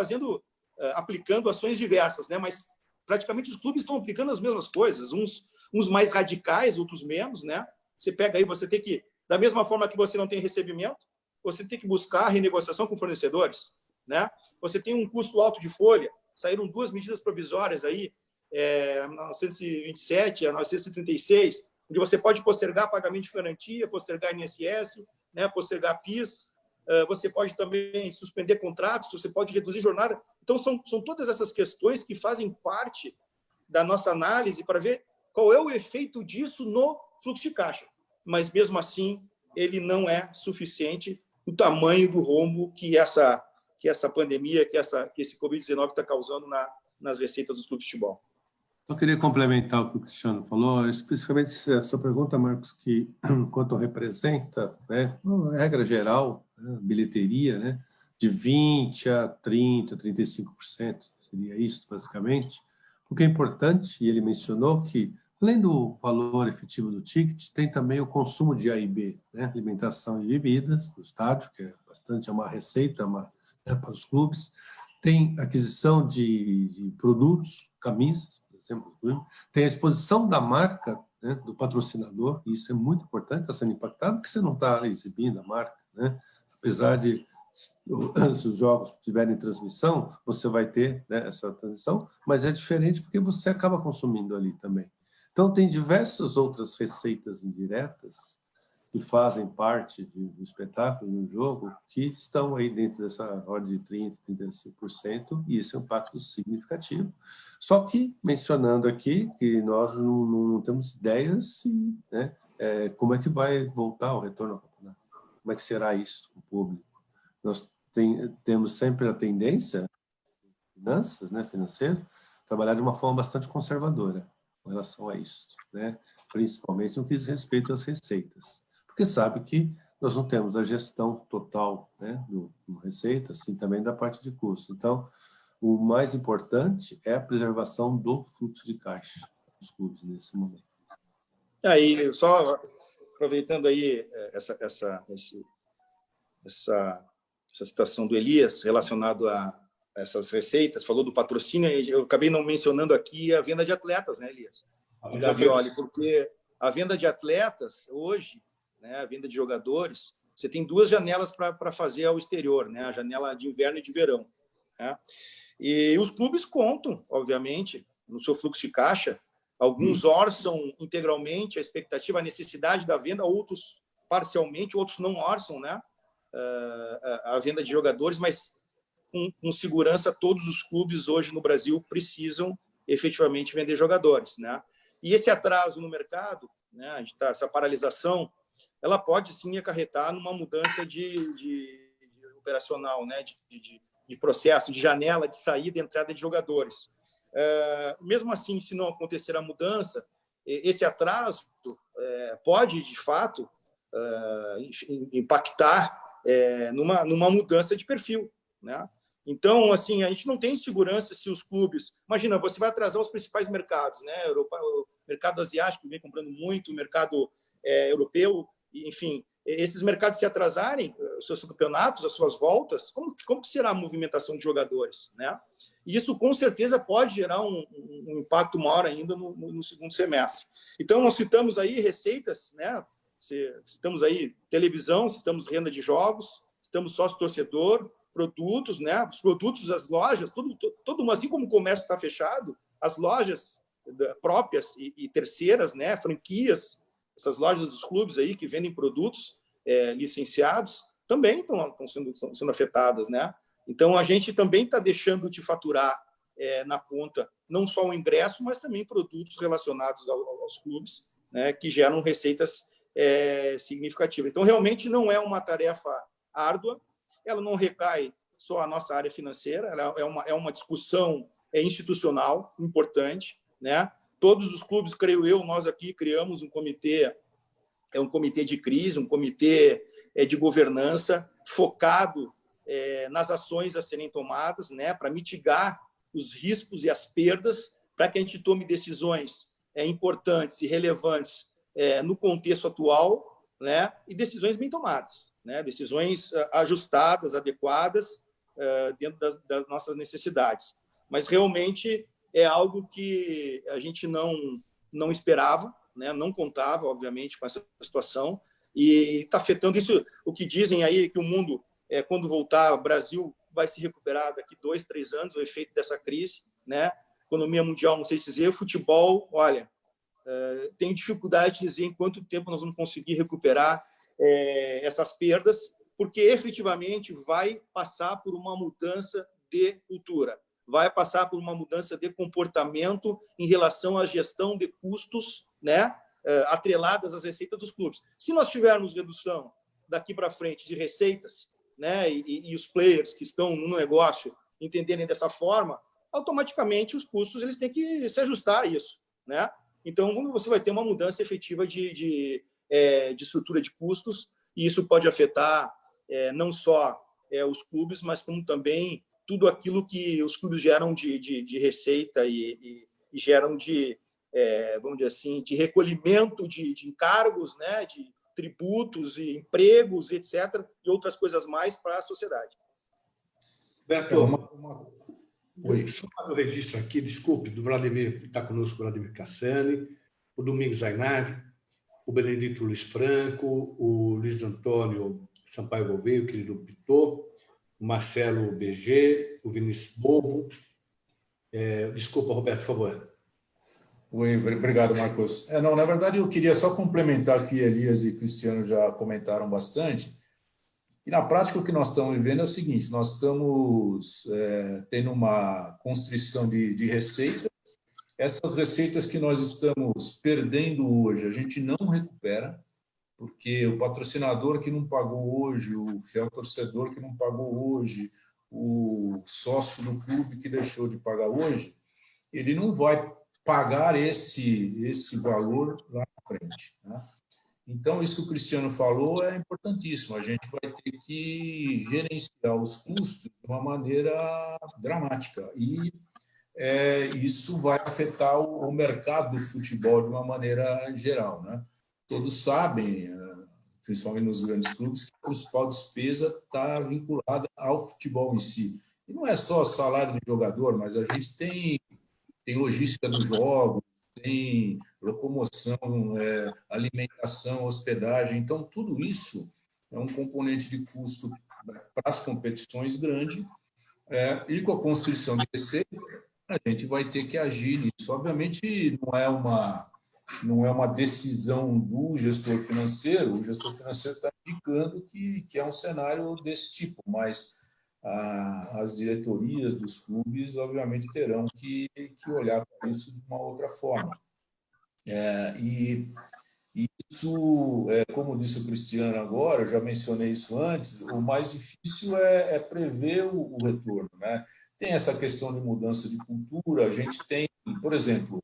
aplicando ações diversas, né? Mas praticamente os clubes estão aplicando as mesmas coisas. Uns uns mais radicais, outros menos, né? Você pega aí, você tem que, da mesma forma que você não tem recebimento, você tem que buscar renegociação com fornecedores, né? Você tem um custo alto de folha, saíram 2 medidas provisórias aí, a 927, a 936, onde você pode postergar pagamento de garantia, postergar INSS, né? Postergar PIS, você pode também suspender contratos, você pode reduzir jornada. Então, são todas essas questões que fazem parte da nossa análise para ver qual é o efeito disso no fluxo de caixa. Mas, mesmo assim, ele não é suficiente o tamanho do rombo que essa pandemia, que esse Covid-19 está causando nas receitas dos clubes de futebol. Eu queria complementar o que o Cristiano falou, especificamente a sua pergunta, Marcos, que quanto representa, né, regra geral, né, bilheteria, né, de 20% a 30%, 35%, seria isso, basicamente. O que é importante, e ele mencionou que, além do valor efetivo do ticket, tem também o consumo de A e B, né, alimentação e bebidas no estádio, que é uma receita né, para os clubes, tem aquisição de produtos, camisas, exemplo, tem a exposição da marca, né, do patrocinador, e isso é muito importante, está sendo impactado, porque você não está exibindo a marca, né? Apesar de, se os jogos tiverem transmissão, você vai ter, né, essa transmissão, mas é diferente porque você acaba consumindo ali também. Então, tem diversas outras receitas indiretas que fazem parte do espetáculo, do jogo, que estão aí dentro dessa ordem de 30%, 35%, e isso é um impacto significativo. Só que, mencionando aqui, que nós não temos ideias se, né, como é que vai voltar o retorno ao campeonato, como é que será isso, o público. Nós temos sempre a tendência, finanças, né, financeiro, trabalhar de uma forma bastante conservadora com relação a isso, né, principalmente no que diz respeito às receitas. Porque sabe que nós não temos a gestão total, né, do receita, assim, também da parte de custo. Então, o mais importante é a preservação do fluxo de caixa dos clubes nesse momento. Aí, só aproveitando aí essa citação do Elias relacionado a essas receitas, falou do patrocínio, eu acabei não mencionando aqui a venda de atletas, né, Elias? O Gavioli, porque a venda de atletas hoje, né, a venda de jogadores, você tem 2 janelas para fazer ao exterior, né, a janela de inverno e de verão, né? E os clubes contam, obviamente, no seu fluxo de caixa, alguns orçam integralmente a expectativa, a necessidade da venda, outros parcialmente, outros não orçam, né, a venda de jogadores, mas com segurança todos os clubes hoje no Brasil precisam efetivamente vender jogadores, né? E esse atraso no mercado, né, essa paralisação, ela pode sim acarretar numa mudança de operacional, né, de processo, de janela, de saída e entrada de jogadores. Mesmo assim, se não acontecer a mudança, esse atraso pode, de fato, impactar numa mudança de perfil, né? Então, assim, a gente não tem segurança se os clubes... Imagina, você vai atrasar os principais mercados, né? O mercado asiático vem comprando muito, o mercado europeu, enfim, esses mercados se atrasarem, os seus campeonatos, as suas voltas, como que será a movimentação de jogadores, né? E isso, com certeza, pode gerar um impacto maior ainda no segundo semestre. Então, nós citamos aí receitas, né? Citamos aí televisão, citamos renda de jogos, citamos sócio-torcedor, produtos, né? Os produtos, as lojas, todo assim como o comércio está fechado, as lojas próprias e terceiras, né? Franquias, essas lojas dos clubes aí que vendem produtos licenciados também estão sendo afetadas, né? Então, a gente também está deixando de faturar na ponta não só o ingresso, mas também produtos relacionados aos clubes, né? Que geram receitas significativas. Então, realmente não é uma tarefa árdua, ela não recai só a nossa área financeira, ela é uma discussão institucional importante, né? Todos os clubes, creio eu, nós aqui criamos um comitê de crise, um comitê de governança focado nas ações a serem tomadas, né, para mitigar os riscos e as perdas, para que a gente tome decisões importantes e relevantes no contexto atual, né, e decisões bem tomadas, né, decisões ajustadas, adequadas, dentro das nossas necessidades. Mas realmente é algo que a gente não não esperava, né? Não contava, obviamente, com essa situação, e está afetando isso. O que dizem aí que o mundo, quando voltar, o Brasil vai se recuperar daqui 2, 3 anos, o efeito dessa crise, né? Economia mundial, não sei dizer, o futebol, olha, tenho dificuldade de dizer em quanto tempo nós vamos conseguir recuperar essas perdas, porque efetivamente vai passar por uma mudança de cultura, vai passar por uma mudança de comportamento em relação à gestão de custos, né, atreladas às receitas dos clubes. Se nós tivermos redução daqui para frente de receitas, né, e os players que estão no negócio entenderem dessa forma, automaticamente os custos eles têm que se ajustar a isso, né? Então você vai ter uma mudança efetiva de estrutura de custos, e isso pode afetar não só os clubes, mas como também tudo aquilo que os clubes geram de receita e geram vamos dizer assim, de recolhimento de encargos, né, de tributos e empregos, etc., e outras coisas mais para a sociedade. Beto, Oi. só para o registro aqui, desculpe, do Vladimir, que está conosco, o Vladimir Cassani, o Domingos Zainari, o Benedito Luiz Franco, o Luiz Antônio Sampaio Gouveia, o querido Pitô, o Marcelo BG, o Vinícius Bovo. Desculpa, Roberto, por favor. Oi, obrigado, Marcos. Não, na verdade, eu queria só complementar que Elias e Cristiano já comentaram bastante. E, na prática, o que nós estamos vivendo é o seguinte, nós estamos tendo uma constrição de receitas. Essas receitas que nós estamos perdendo hoje, a gente não recupera, porque o patrocinador que não pagou hoje, o fiel torcedor que não pagou hoje, o sócio do clube que deixou de pagar hoje, ele não vai pagar esse valor lá na frente, né? Então, isso que o Cristiano falou é importantíssimo. A gente vai ter que gerenciar os custos de uma maneira dramática. E isso vai afetar o mercado do futebol de uma maneira geral, né? Todos sabem, principalmente nos grandes clubes, que a principal despesa está vinculada ao futebol em si. E não é só salário de jogador, mas a gente tem logística dos jogos, tem locomoção, alimentação, hospedagem. Então, tudo isso é um componente de custo para as competições grande, e com a constrição de receita, a gente vai ter que agir nisso. Obviamente, não é uma decisão do gestor financeiro, o gestor financeiro está indicando que é um cenário desse tipo, mas as diretorias dos clubes, obviamente, terão que olhar para isso de uma outra forma. E isso, como disse o Cristiano agora, eu já mencionei isso antes, o mais difícil é prever o retorno, né? Tem essa questão de mudança de cultura, a gente tem, por exemplo,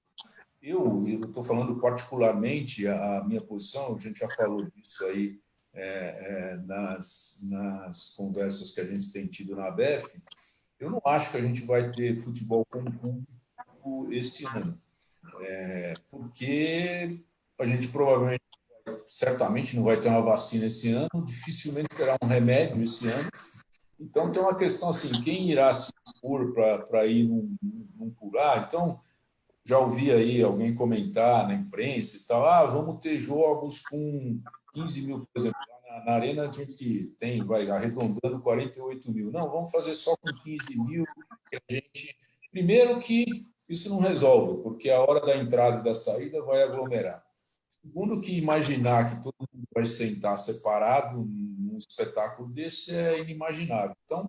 eu estou falando particularmente a minha posição, a gente já falou disso aí nas conversas que a gente tem tido na ABF, eu não acho que a gente vai ter futebol com público este ano, porque a gente provavelmente, certamente não vai ter uma vacina esse ano, dificilmente terá um remédio esse ano. Então, tem uma questão assim, quem irá se expor para ir num pular? Então, já ouvi aí alguém comentar na imprensa e tal, vamos ter jogos com 15 mil, por exemplo, na Arena a gente vai arredondando 48 mil. Não, vamos fazer só com 15 mil. Primeiro que isso não resolve, porque a hora da entrada e da saída vai aglomerar. Segundo que imaginar que todo mundo vai sentar separado num espetáculo desse é inimaginável. Então,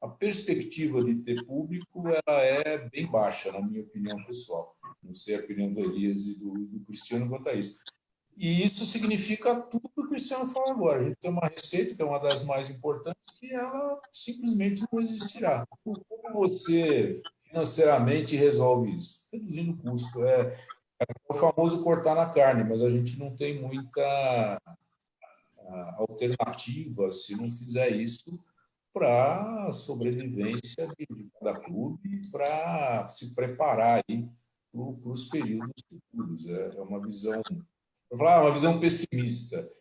a perspectiva de ter público ela é bem baixa, na minha opinião pessoal. Não sei a opinião do Elias e do Cristiano quanto a isso. E isso significa tudo que o Cristiano falou agora. A gente tem uma receita, que é uma das mais importantes, que ela simplesmente não existirá. Como você financeiramente resolve isso? Reduzindo o custo. É o famoso cortar na carne, mas a gente não tem muita alternativa, se não fizer isso, para a sobrevivência de cada clube, para se preparar aí para os períodos futuros. É uma visão, uma visão pessimista.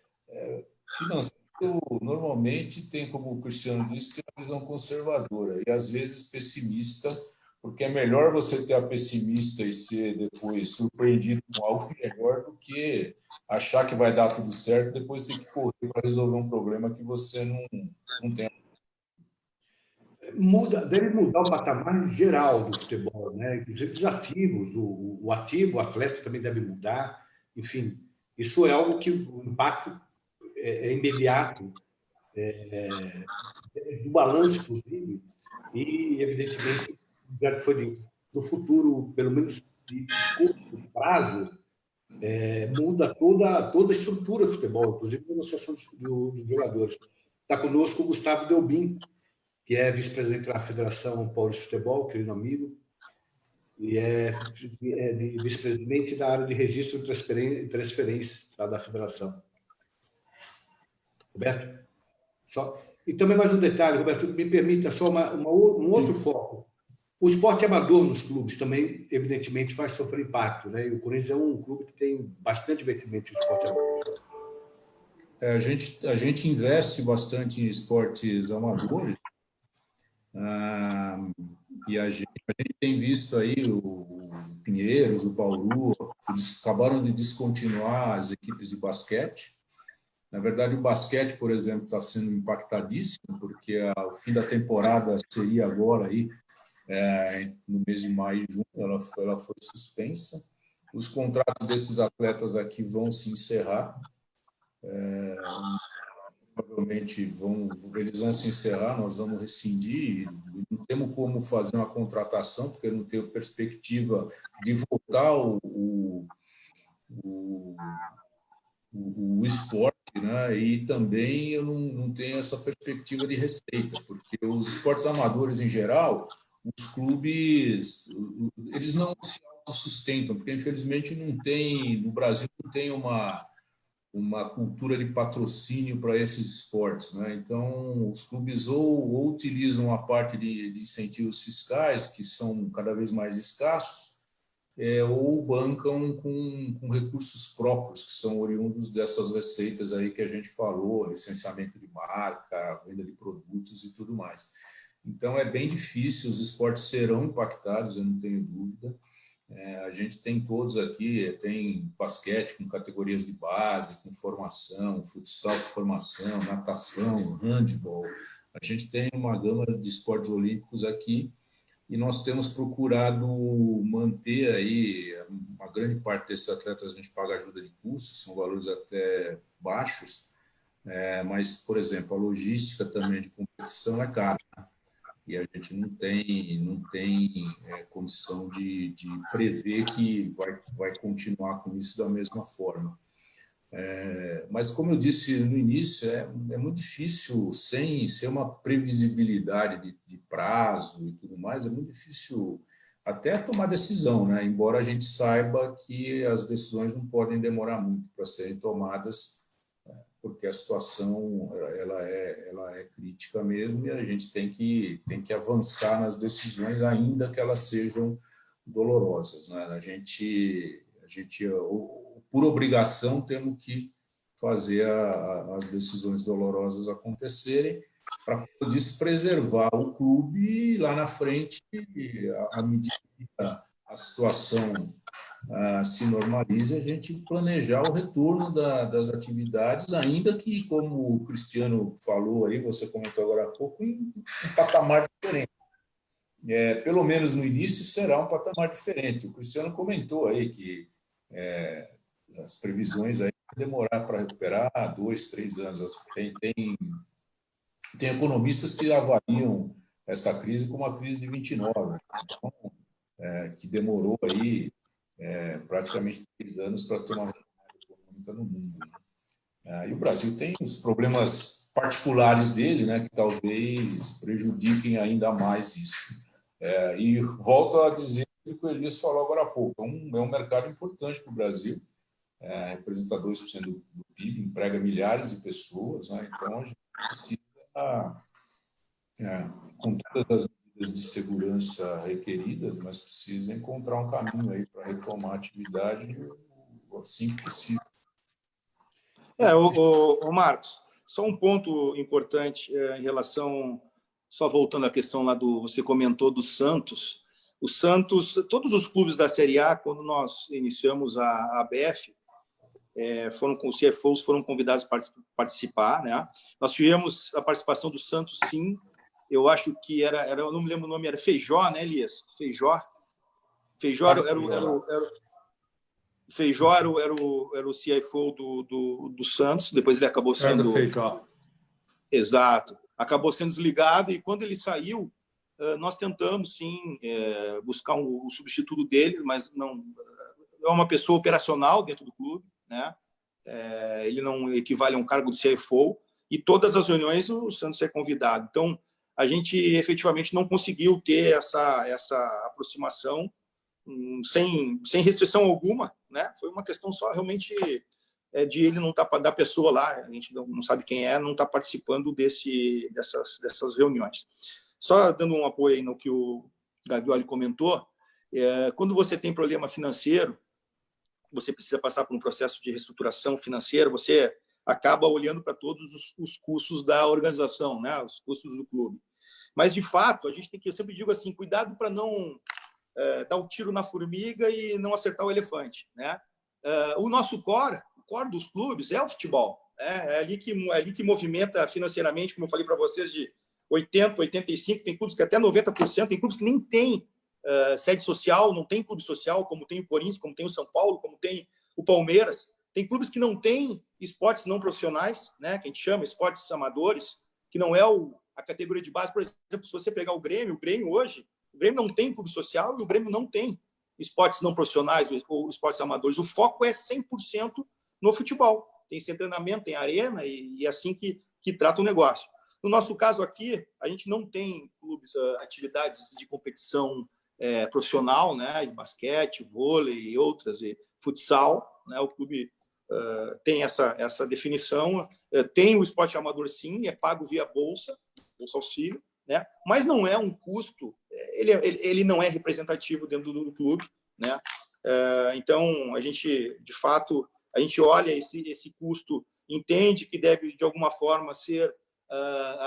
Financeiro, normalmente, tem, como o Cristiano disse, tem uma visão conservadora e, às vezes, pessimista, porque porque é melhor você ter a pessimista e ser depois surpreendido com algo melhor do que achar que vai dar tudo certo e depois ter que correr para resolver um problema que você não tem. Deve mudar o patamar geral do futebol, né? Inclusive os ativos, o ativo, o atleta também deve mudar. Enfim, isso é algo que o impacto é imediato, do balanço, inclusive, e, evidentemente, já que foi do futuro, pelo menos de curto prazo, muda toda a estrutura do futebol, inclusive a negociação dos jogadores. Está conosco o Gustavo Delbin, que é vice-presidente da Federação Paulista de Futebol, querido amigo, e é vice-presidente da área de registro e transferência lá da Federação. Roberto? E também mais um detalhe, Roberto, me permita só um outro foco. O esporte amador nos clubes também, evidentemente, vai sofrer impacto, né? E o Corinthians é um clube que tem bastante investimento em esporte amador. A gente investe bastante em esportes amadores, e a gente tem visto aí o Pinheiros, o Bauru, eles acabaram de descontinuar as equipes de basquete. Na verdade, o basquete, por exemplo, está sendo impactadíssimo, porque o fim da temporada seria agora, aí, no mês de maio e junho, ela foi suspensa. Os contratos desses atletas aqui vão se encerrar. Provavelmente eles vão se encerrar, nós vamos rescindir, não temos como fazer uma contratação, porque eu não tenho perspectiva de voltar o esporte, né? E também eu não tenho essa perspectiva de receita, porque os esportes amadores, em geral, os clubes, eles não se autossustentam, porque, infelizmente, no Brasil não tem uma cultura de patrocínio para esses esportes, né? Então, os clubes ou utilizam a parte de incentivos fiscais, que são cada vez mais escassos, ou bancam com recursos próprios, que são oriundos dessas receitas aí que a gente falou, licenciamento de marca, venda de produtos e tudo mais. Então, é bem difícil, os esportes serão impactados, eu não tenho dúvida. A gente tem todos aqui, tem basquete com categorias de base, com formação, futsal com formação, natação, handebol. A gente tem uma gama de esportes olímpicos aqui e nós temos procurado manter aí uma grande parte desses atletas, a gente paga ajuda de custo, são valores até baixos, mas, por exemplo, a logística também de competição é cara, né? E a gente não tem condição de prever que vai continuar com isso da mesma forma. Mas, como eu disse no início, é muito difícil, sem uma previsibilidade de prazo e tudo mais, é muito difícil até tomar decisão, né? Embora a gente saiba que as decisões não podem demorar muito para serem tomadas, porque a situação ela é crítica mesmo e a gente tem que avançar nas decisões, ainda que elas sejam dolorosas, né? A gente por obrigação, temos que fazer as decisões dolorosas acontecerem para, como eu disse, preservar o clube e lá na frente, à medida que a situação se normalize, a gente planejar o retorno das atividades, ainda que, como o Cristiano falou aí, você comentou agora há pouco, em um patamar diferente. Pelo menos no início será um patamar diferente. O Cristiano comentou aí que as previsões aí vão demorar para recuperar 2, 3 anos. Tem economistas que avaliam essa crise como uma crise de 29, então, que demorou aí praticamente 3 anos para ter uma retomada econômica no mundo, né? E o Brasil tem os problemas particulares dele, né, que talvez prejudiquem ainda mais isso. E volto a dizer o que o Elias falou agora há pouco, é um mercado importante para o Brasil, representa 2% do PIB, emprega milhares de pessoas, né? Então a gente precisa, com todas as medidas de segurança requeridas, mas precisa encontrar um caminho aí para retomar a atividade assim que possível. O Marcos, só um ponto importante em relação, só voltando à questão lá você comentou do Santos. O Santos, todos os clubes da Série A, quando nós iniciamos a ABF, os CFOs foram convidados para participar, né? Nós tivemos a participação do Santos, sim. Eu acho que eu não me lembro o nome, era Feijó, né, Elias? Feijó era o CFO do Santos, depois ele acabou sendo... Feijó. Exato. Acabou sendo desligado e quando ele saiu, nós tentamos, sim, buscar um substituto dele, mas não é uma pessoa operacional dentro do clube, né? Ele não equivale a um cargo de CFO e todas as reuniões o Santos é convidado. Então, a gente efetivamente não conseguiu ter essa aproximação sem restrição alguma, né? Foi uma questão só realmente de ele não estar, da pessoa lá, a gente não sabe quem não está participando dessas reuniões. Só dando um apoio aí no que o Gavioli comentou, quando você tem problema financeiro, você precisa passar por um processo de reestruturação financeira, você acaba olhando para todos os custos da organização, né? Os custos do clube. Mas, de fato, a gente tem que, eu sempre digo assim, cuidado para não dar um tiro na formiga e não acertar o elefante, né? O nosso core dos clubes é o futebol. É ali que movimenta financeiramente, como eu falei para vocês, de 80%, 85%, tem clubes que até 90%, tem clubes que nem têm sede social, não tem clube social, como tem o Corinthians, como tem o São Paulo, como tem o Palmeiras. Tem clubes que não têm esportes não profissionais, né, que a gente chama esportes amadores, que não é a categoria de base. Por exemplo, se você pegar o Grêmio hoje, o Grêmio não tem clube social e o Grêmio não tem esportes não profissionais ou esportes amadores. O foco é 100% no futebol. Tem esse treinamento, tem arena e é assim que trata o negócio. No nosso caso aqui, a gente não tem clubes, atividades de competição profissional, né, de basquete, vôlei e outras, e futsal, né, o clube tem essa definição, tem o esporte amador sim, é pago via bolsa auxílio, né, mas não é um custo, ele não é representativo dentro do clube, né, então a gente, de fato, a gente olha esse custo, entende que deve de alguma forma ser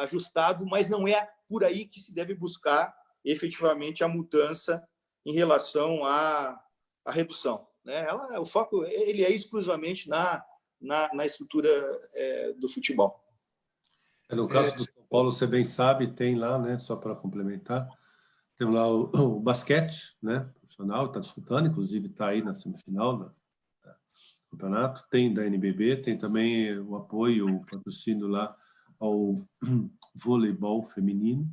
ajustado, mas não é por aí que se deve buscar efetivamente a mudança em relação à redução, né? O foco ele é exclusivamente na estrutura do futebol. No caso do São Paulo, você bem sabe, tem lá, né? Só para complementar, temos lá o basquete, né? Profissional, está disputando, inclusive está aí na semifinal do campeonato. Tem da NBB, tem também o apoio, o patrocínio lá ao voleibol feminino,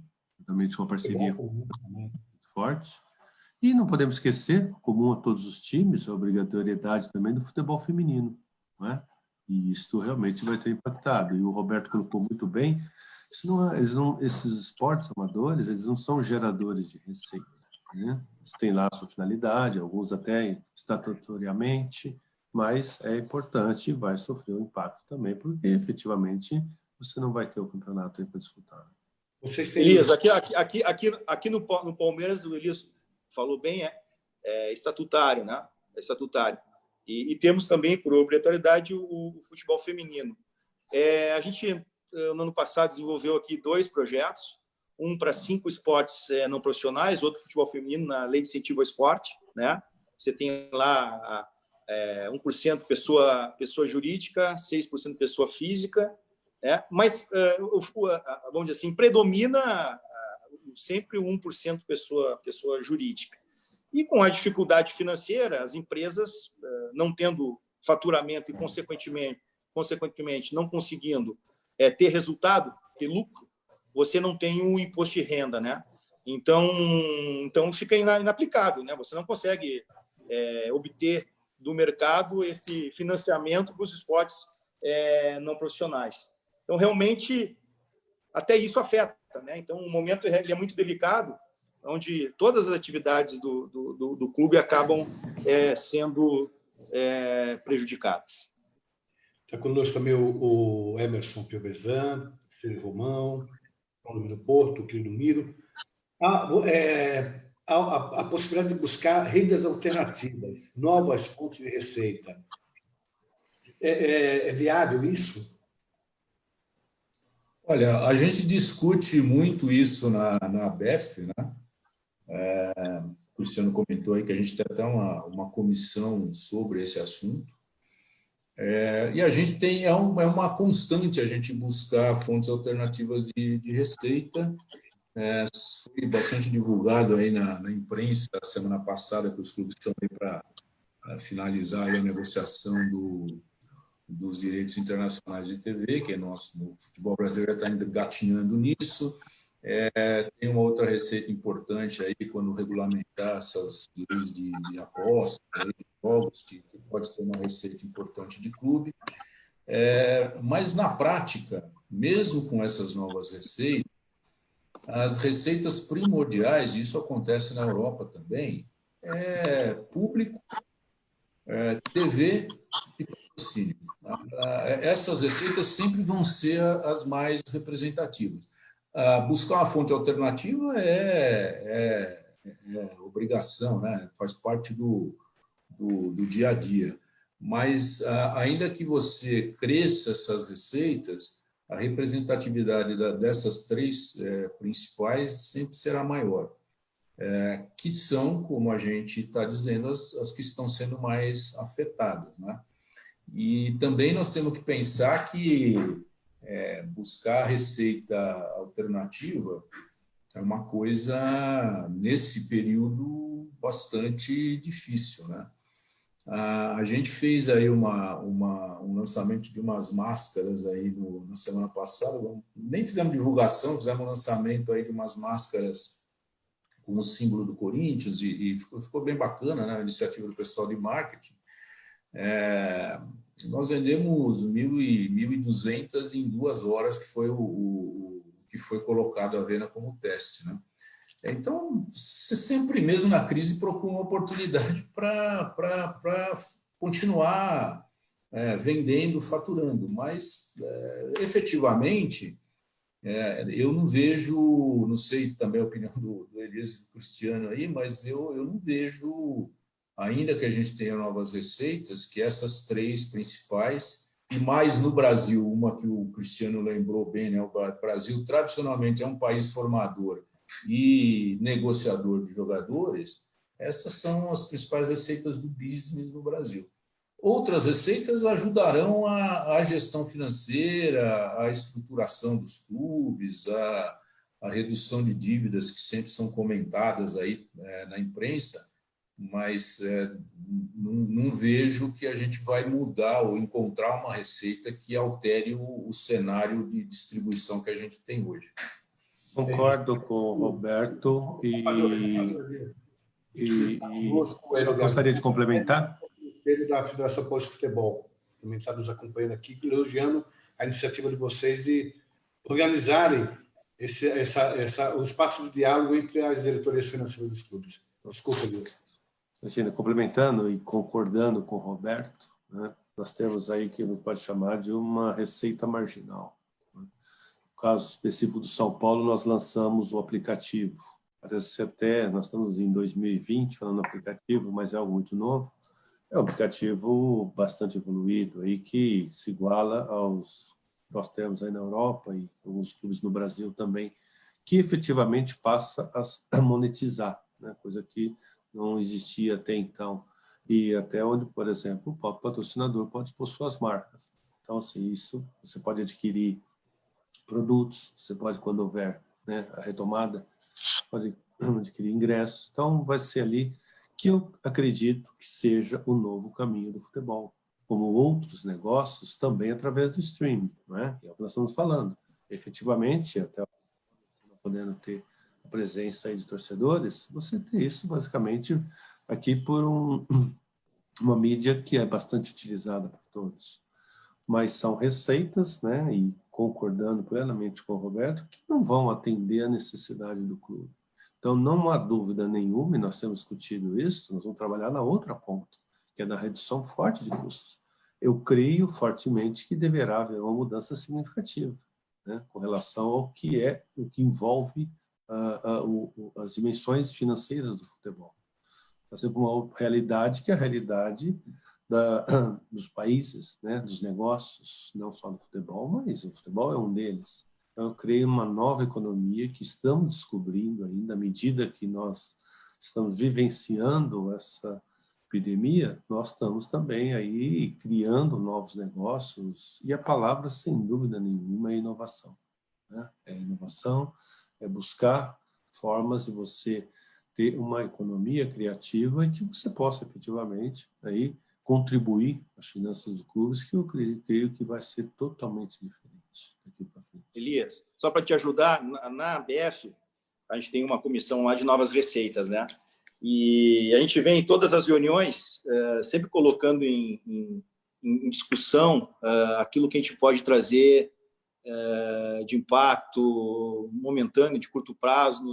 também de uma parceria muito forte. E não podemos esquecer, comum a todos os times, a obrigatoriedade também do futebol feminino, não é? E isso realmente vai ter impactado. E o Roberto colocou muito bem, esses esportes amadores, eles não são geradores de receita, né? Eles têm lá a sua finalidade, alguns até estatutoriamente, mas é importante e vai sofrer um impacto também, porque efetivamente você não vai ter o campeonato aí para disputar. Vocês têm... Elias, aqui no Palmeiras, o Elias falou bem, é estatutário, né? É estatutário. E temos também, por obrigatoriedade, o futebol feminino. A gente, no ano passado, desenvolveu aqui 2 projetos, um para 5 esportes não profissionais, outro futebol feminino na Lei de Incentivo ao Esporte, né? Você tem lá 1% pessoa jurídica, 6% pessoa física, mas, vamos dizer assim, predomina sempre 1% pessoa jurídica. E com a dificuldade financeira, as empresas, não tendo faturamento e, consequentemente não conseguindo ter resultado, ter lucro, você não tem um imposto de renda, né? Então fica inaplicável, né? Você não consegue obter do mercado esse financiamento para os esportes não profissionais. Então, realmente, até isso afeta, né? Então, o momento ele é muito delicado, onde todas as atividades do clube acabam sendo prejudicadas. Está conosco também o Emerson Piovesan, Felipe Romão, Paulo do Porto, Quirino Miro. A possibilidade de buscar rendas alternativas, novas fontes de receita. É viável isso? Olha, a gente discute muito isso na ABF, né? Cristiano comentou aí que a gente tem até uma comissão sobre esse assunto. E a gente tem, é uma constante a gente buscar fontes alternativas de receita. Foi bastante divulgado aí na imprensa semana passada que os clubes estão aí para finalizar aí a negociação dos direitos internacionais de TV, que no futebol brasileiro está engatinhando nisso. Tem uma outra receita importante aí quando regulamentar essas leis de apostas, de jogos, que pode ter uma receita importante de clube. Mas, na prática, mesmo com essas novas receitas, as receitas primordiais, e isso acontece na Europa também, público, TV e patrocínio. Essas receitas sempre vão ser as mais representativas. Buscar uma fonte alternativa é obrigação, né? Faz parte do dia a dia. Mas, ainda que você cresça essas receitas, a representatividade dessas três principais sempre será maior, que são, como a gente está dizendo, as que estão sendo mais afetadas, né? E também nós temos que pensar que buscar receita alternativa é uma coisa, nesse período, bastante difícil, né? A gente fez aí um lançamento de umas máscaras aí na semana passada, nem fizemos divulgação, fizemos um lançamento aí de umas máscaras com o símbolo do Corinthians e ficou bem bacana, né? A iniciativa do pessoal de marketing. Nós vendemos 1.200 em 2 horas, que foi o que foi colocado à venda como teste, né? Então, você sempre, mesmo na crise, procura uma oportunidade para continuar vendendo, faturando, mas efetivamente eu não vejo, não sei também a opinião do Elias e do Cristiano aí, mas eu não vejo, ainda que a gente tenha novas receitas, que essas três principais, e mais no Brasil, uma que o Cristiano lembrou bem, né? O Brasil tradicionalmente é um país formador e negociador de jogadores. Essas são as principais receitas do business no Brasil. Outras receitas ajudarão a gestão financeira, a estruturação dos clubes, a redução de dívidas que sempre são comentadas aí na imprensa, mas não vejo que a gente vai mudar ou encontrar uma receita que altere o cenário de distribuição que a gente tem hoje. Concordo com o Roberto só gostaria de complementar. Pedro da Federação Paulista de Futebol também está nos acompanhando aqui, elogiando a iniciativa de vocês de organizarem o espaço de diálogo entre as diretorias financeiras dos clubes. Desculpa, Deus. Imagina, complementando e concordando com o Roberto, né, nós temos aí que pode chamar de uma receita marginal. No caso específico do São Paulo, nós lançamos o aplicativo. Parece até, nós estamos em 2020 falando aplicativo, mas é algo muito novo. É um aplicativo bastante evoluído, aí, que se iguala aos que nós temos aí na Europa e alguns clubes no Brasil também, que efetivamente passa a monetizar, né? Coisa que não existia até então. E até onde, por exemplo, o próprio patrocinador pode expor suas marcas. Então, assim, isso você pode adquirir produtos, você pode, quando houver, né, a retomada, pode adquirir ingressos. Então, vai ser ali que eu acredito que seja o novo caminho do futebol, como outros negócios também através do streaming, né? É o que nós estamos falando. Efetivamente, até podendo ter a presença aí de torcedores, você tem isso basicamente aqui por uma mídia que é bastante utilizada por todos. Mas são receitas, né? E concordando plenamente com o Roberto, que não vão atender a necessidade do clube. Então, não há dúvida nenhuma, e nós temos discutido isso, nós vamos trabalhar na outra ponta, que é na redução forte de custos. Eu creio fortemente que deverá haver uma mudança significativa, né, com relação ao que o que envolve as dimensões financeiras do futebol. Nós temos uma realidade que é a realidade dos países, né, dos negócios, não só do futebol, mas o futebol é um deles. Então, eu creio uma nova economia que estamos descobrindo ainda, à medida que nós estamos vivenciando essa epidemia, nós estamos também aí criando novos negócios, e a palavra, sem dúvida nenhuma, é inovação, né? É inovação, é buscar formas de você ter uma economia criativa e que você possa efetivamente aí contribuir às finanças dos clubes, que eu creio que vai ser totalmente diferente daqui para frente. Elias, só para te ajudar, na ABF, a gente tem uma comissão lá de novas receitas, né? E a gente vem em todas as reuniões sempre colocando em discussão aquilo que a gente pode trazer de impacto momentâneo, de curto prazo,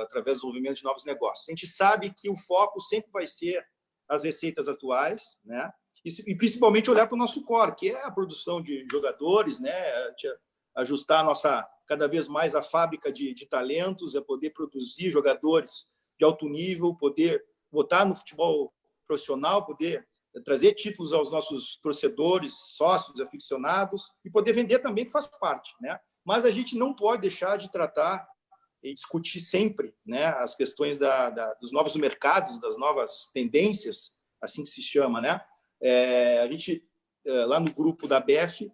através do desenvolvimento de novos negócios. A gente sabe que o foco sempre vai ser as receitas atuais, né? E principalmente olhar para o nosso core, que é a produção de jogadores, né? Ajustar cada vez mais a fábrica de talentos, é poder produzir jogadores de alto nível, poder botar no futebol profissional, poder trazer títulos aos nossos torcedores, sócios, aficionados, e poder vender também, que faz parte, né? Mas a gente não pode deixar de tratar e discutir sempre, né, as questões dos novos mercados, das novas tendências, assim que se chama, né? A gente, lá no grupo da BF,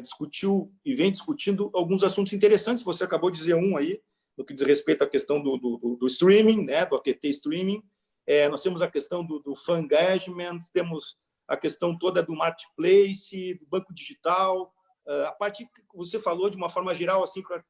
discutiu e vem discutindo alguns assuntos interessantes. Você acabou de dizer um aí, no que diz respeito à questão do streaming, né, do OTT streaming. Nós temos a questão do fan engagement, temos a questão toda do marketplace, do banco digital, a parte que você falou de uma forma geral, assim, para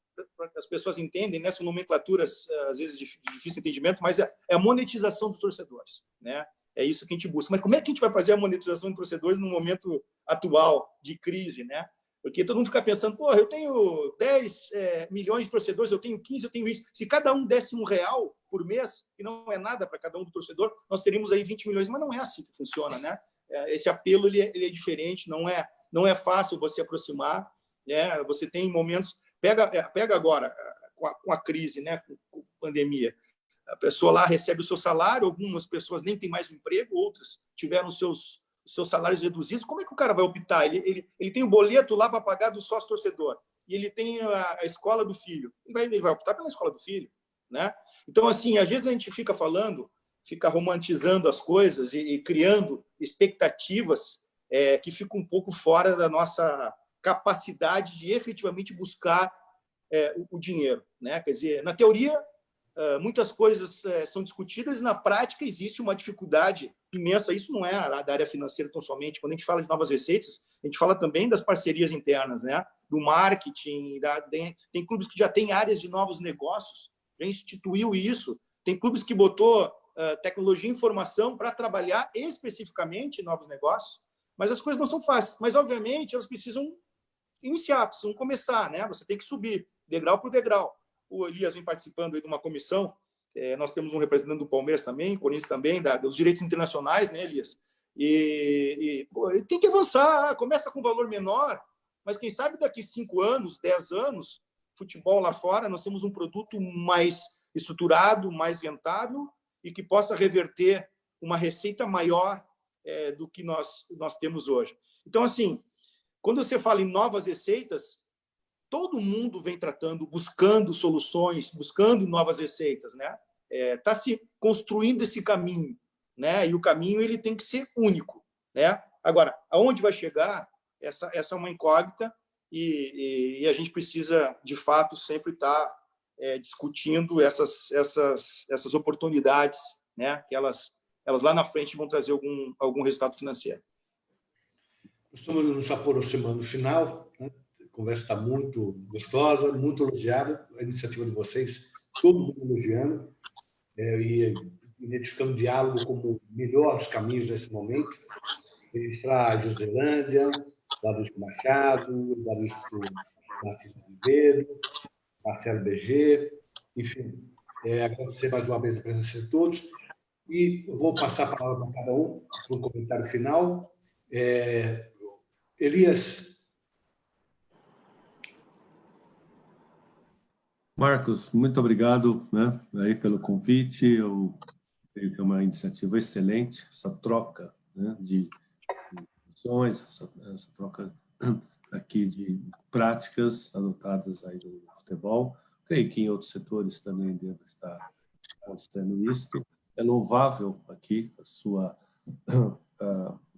que as pessoas entendem, né, são nomenclaturas, às vezes, de difícil entendimento, mas é a monetização dos torcedores, né? É isso que a gente busca. Mas como é que a gente vai fazer a monetização dos torcedores no momento atual de crise, né? Porque todo mundo fica pensando, pô, eu tenho 10 milhões de torcedores, eu tenho 15, eu tenho isso. Se cada um desse R$1 por mês, que não é nada para cada um do torcedor, nós teríamos aí 20 milhões. Mas não é assim que funciona, né? Esse apelo ele é diferente, não é fácil você aproximar, né? Você tem momentos... Pega agora, com a crise, né? Com a pandemia. A pessoa lá recebe o seu salário, algumas pessoas nem têm mais um emprego, outras tiveram seus salários reduzidos. Como é que o cara vai optar? Ele tem o boleto lá para pagar do sócio-torcedor e ele tem a escola do filho. Ele vai optar pela escola do filho, né? Então, assim, às vezes a gente fica romantizando as coisas e criando expectativas que ficam um pouco fora da nossa capacidade de efetivamente buscar o dinheiro, né? Quer dizer, na teoria, muitas coisas são discutidas e, na prática, existe uma dificuldade imensa. Isso não é da área financeira tão somente. Quando a gente fala de novas receitas, a gente fala também das parcerias internas, né? Do marketing. Tem clubes que já têm áreas de novos negócios, já instituiu isso. Tem clubes que botou tecnologia e informação para trabalhar especificamente novos negócios. Mas as coisas não são fáceis. Mas, obviamente, elas precisam iniciar, precisam começar, né? Você tem que subir, degrau por degrau. O Elias vem participando aí de uma comissão, nós temos um representante do Palmeiras também, Corinthians também, dos direitos internacionais, né, Elias? Pô, tem que avançar, começa com valor menor, mas quem sabe daqui 5 anos, 10 anos, futebol lá fora, nós temos um produto mais estruturado, mais rentável e que possa reverter uma receita maior do que nós temos hoje. Então, assim, quando você fala em novas receitas, todo mundo vem tratando, buscando soluções, buscando novas receitas, né? Está se construindo esse caminho, né? E o caminho ele tem que ser único, né? Agora, aonde vai chegar? Essa é uma incógnita e a gente precisa, de fato, sempre estar discutindo essas oportunidades, né? Que elas lá na frente vão trazer algum resultado financeiro. Estamos nos aproximando do final, né? A conversa está muito gostosa, muito elogiada, a iniciativa de vocês, todo mundo elogiando, e identificando o diálogo como o melhor dos caminhos nesse momento. Registrar a Joselândia, Dario Machado, Dario Martins Oliveira, Marcelo BG, enfim, agradecer mais uma vez a presença de todos, e eu vou passar a palavra para cada um para um comentário final. Elias. Marcos, muito obrigado, né, aí pelo convite. Eu creio que é uma iniciativa excelente, essa troca, né, de informações, essa troca aqui de práticas adotadas aí no futebol. Creio que em outros setores também deve estar acontecendo isso. É louvável aqui a sua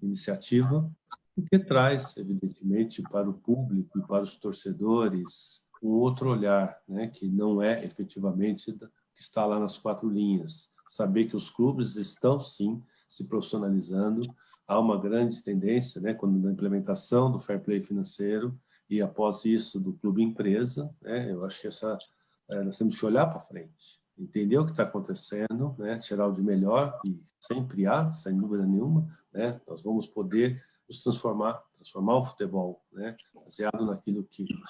iniciativa, porque traz, evidentemente, para o público e para os torcedores um outro olhar, né, que não é efetivamente que está lá nas 4 linhas. Saber que os clubes estão, sim, se profissionalizando. Há uma grande tendência, né, quando na implementação do fair play financeiro e após isso do clube empresa, né, eu acho que nós temos que olhar para frente, entender o que está acontecendo, né, tirar o de melhor, e sempre há, sem dúvida nenhuma, né, nós vamos poder nos transformar o futebol, né, baseado naquilo que estamos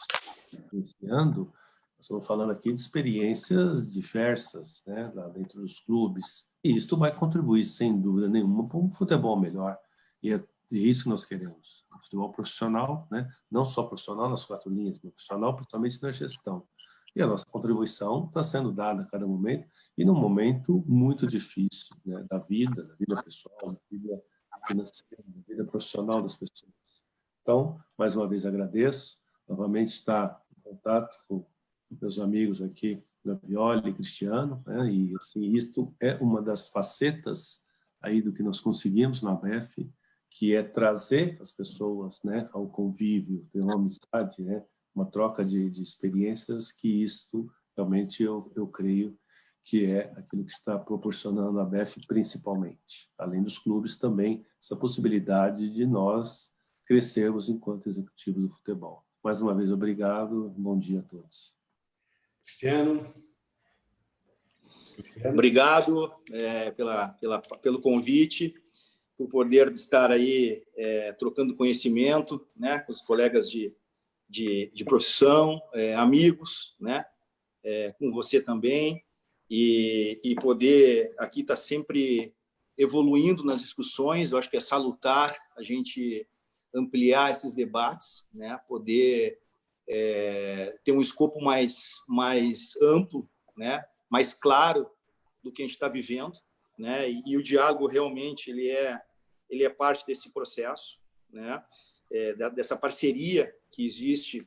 iniciando. Nós estamos falando aqui de experiências diversas, né, lá dentro dos clubes, e isso vai contribuir, sem dúvida nenhuma, para um futebol melhor. E é isso que nós queremos. Um futebol profissional, né, não só profissional nas 4 linhas, mas profissional principalmente na gestão. E a nossa contribuição está sendo dada a cada momento, e num momento muito difícil, né, da vida pessoal, da vida financeira, da vida profissional das pessoas. Então, mais uma vez agradeço, novamente estar em contato com meus amigos aqui, Gavioli e Cristiano, né, e assim, isto é uma das facetas aí do que nós conseguimos na ABF, que é trazer as pessoas, né, ao convívio, ter uma amizade, né, uma troca de experiências, que isto realmente eu creio que é aquilo que está proporcionando a ABF principalmente. Além dos clubes, também essa possibilidade de nós crescermos enquanto executivos do futebol. Mais uma vez, obrigado. Bom dia a todos. Cristiano. Obrigado pelo convite, por poder estar aí trocando conhecimento, né, com os colegas de profissão, amigos, né, com você também, e poder aqui estar sempre evoluindo nas discussões. Eu acho que é salutar a gente ampliar esses debates, né, poder ter um escopo mais amplo, né, mais claro do que a gente está vivendo, né, e o diálogo realmente ele é parte desse processo, né, dessa parceria que existe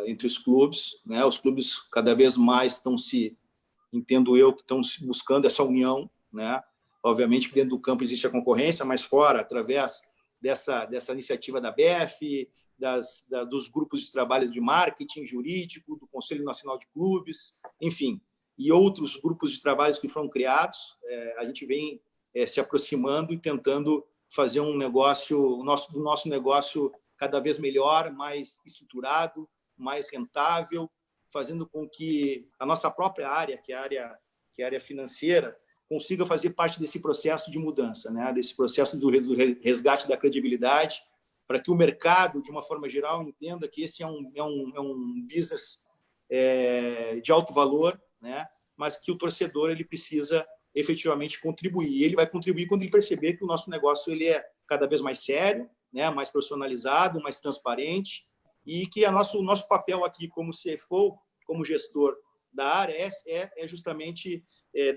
entre os clubes, né? Os clubes cada vez mais entendo eu, que estão buscando essa união, né? Obviamente que dentro do campo existe a concorrência, mas fora, através dessa iniciativa da ABF, dos grupos de trabalho de marketing jurídico, do Conselho Nacional de Clubes, enfim, e outros grupos de trabalhos que foram criados, a gente vem se aproximando e tentando fazer um negócio, o nosso negócio cada vez melhor, mais estruturado, mais rentável, fazendo com que a nossa própria área, que é a área financeira, consiga fazer parte desse processo de mudança, né? Desse processo do resgate da credibilidade, para que o mercado, de uma forma geral, entenda que esse é um business de alto valor, né? Mas que o torcedor ele precisa efetivamente contribuir. E ele vai contribuir quando ele perceber que o nosso negócio ele é cada vez mais sério, né? Mais profissionalizado, mais transparente, e que o nosso papel aqui como CFO, como gestor da área, é justamente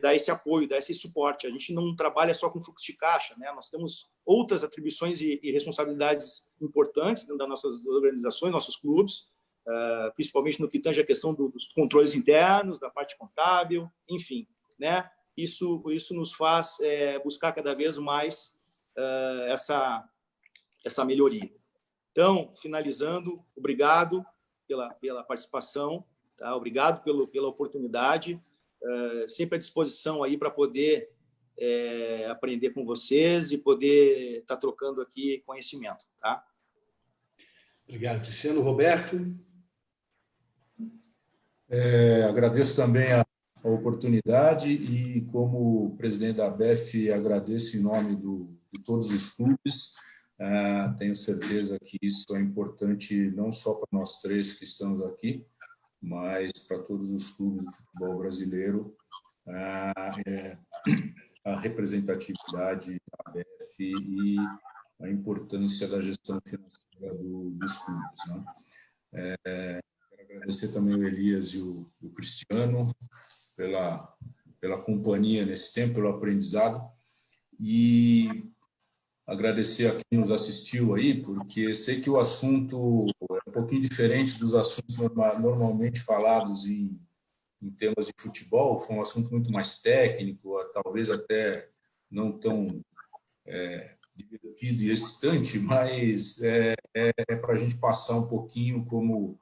dar esse apoio, dar esse suporte. A gente não trabalha só com fluxo de caixa, né? Nós temos outras atribuições e responsabilidades importantes dentro das nossas organizações, nossos clubes, principalmente no que tange a questão dos controles internos, da parte contábil, enfim, né? Isso nos faz buscar cada vez mais essa melhoria. Então, finalizando, obrigado pela participação, tá? Obrigado pela oportunidade, sempre à disposição aí para poder aprender com vocês e poder estar trocando aqui conhecimento, tá? Obrigado, Cristiano. Roberto? Agradeço também a oportunidade e, como presidente da ABF, agradeço em nome de todos os clubes. Tenho certeza que isso é importante não só para nós 3 que estamos aqui, mas para todos os clubes de futebol brasileiro, a representatividade da ABF e a importância da gestão financeira dos clubes, né? Quero agradecer também o Elias e o Cristiano pela companhia nesse tempo, pelo aprendizado, e agradecer a quem nos assistiu aí, porque sei que o assunto é um pouquinho diferente dos assuntos normalmente falados em em temas de futebol, foi um assunto muito mais técnico, talvez até não tão divertido e excitante, mas é para a gente passar um pouquinho, como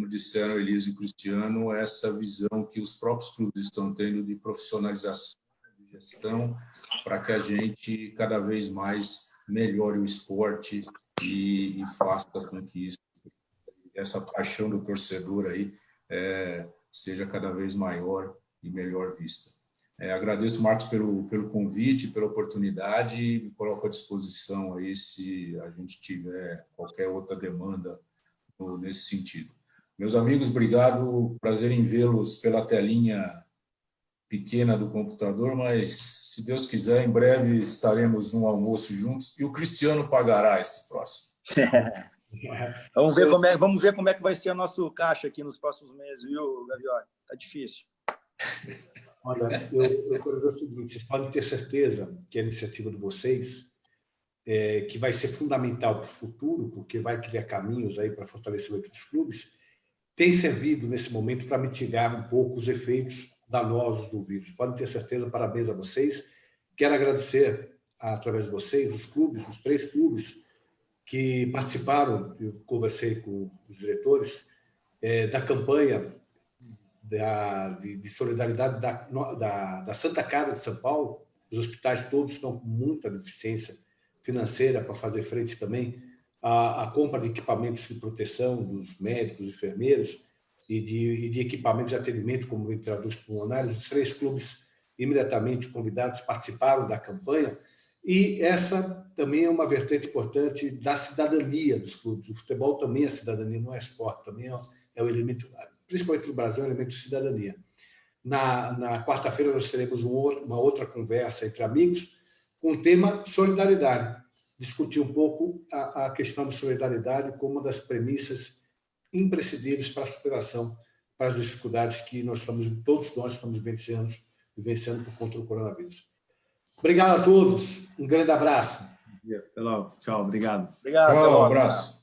disseram Elísio e Cristiano, essa visão que os próprios clubes estão tendo de profissionalização, de gestão, para que a gente cada vez mais melhore o esporte e faça com que essa paixão do torcedor aí seja cada vez maior e melhor vista. Agradeço, Marcos, pelo convite, pela oportunidade e me coloco à disposição aí se a gente tiver qualquer outra demanda nesse sentido. Meus amigos, obrigado, prazer em vê-los pela telinha pequena do computador, mas, se Deus quiser, em breve estaremos num almoço juntos e o Cristiano pagará esse próximo. Vamos ver como é que vai ser o nosso caixa aqui nos próximos meses, viu, Gavioli? Está difícil. Olha, eu quero dizer o seguinte, vocês podem ter certeza que a iniciativa de vocês, que vai ser fundamental para o futuro, porque vai criar caminhos aí para fortalecimento dos clubes, tem servido nesse momento para mitigar um pouco os efeitos danosos do vírus. Podem ter certeza, parabéns a vocês. Quero agradecer, através de vocês, os clubes, os 3 clubes que participaram, eu conversei com os diretores, da campanha de solidariedade da Santa Casa de São Paulo. Os hospitais todos estão com muita deficiência financeira para fazer frente também à compra de equipamentos de proteção dos médicos, enfermeiros e de equipamentos de atendimento, como ventiladores pulmonares. Os 3 clubes imediatamente convidados participaram da campanha e essa também é uma vertente importante da cidadania dos clubes. O futebol também é cidadania, não é esporte, também é um elemento, principalmente no Brasil, é um elemento de cidadania. Na quarta-feira nós teremos uma outra conversa entre amigos com o tema solidariedade. Discutir um pouco a questão de solidariedade como uma das premissas imprescindíveis para a superação, para as dificuldades que todos nós estamos vivenciando por conta do coronavírus. Obrigado a todos, um grande abraço. Tchau, obrigado. Obrigado. Tchau, abraço.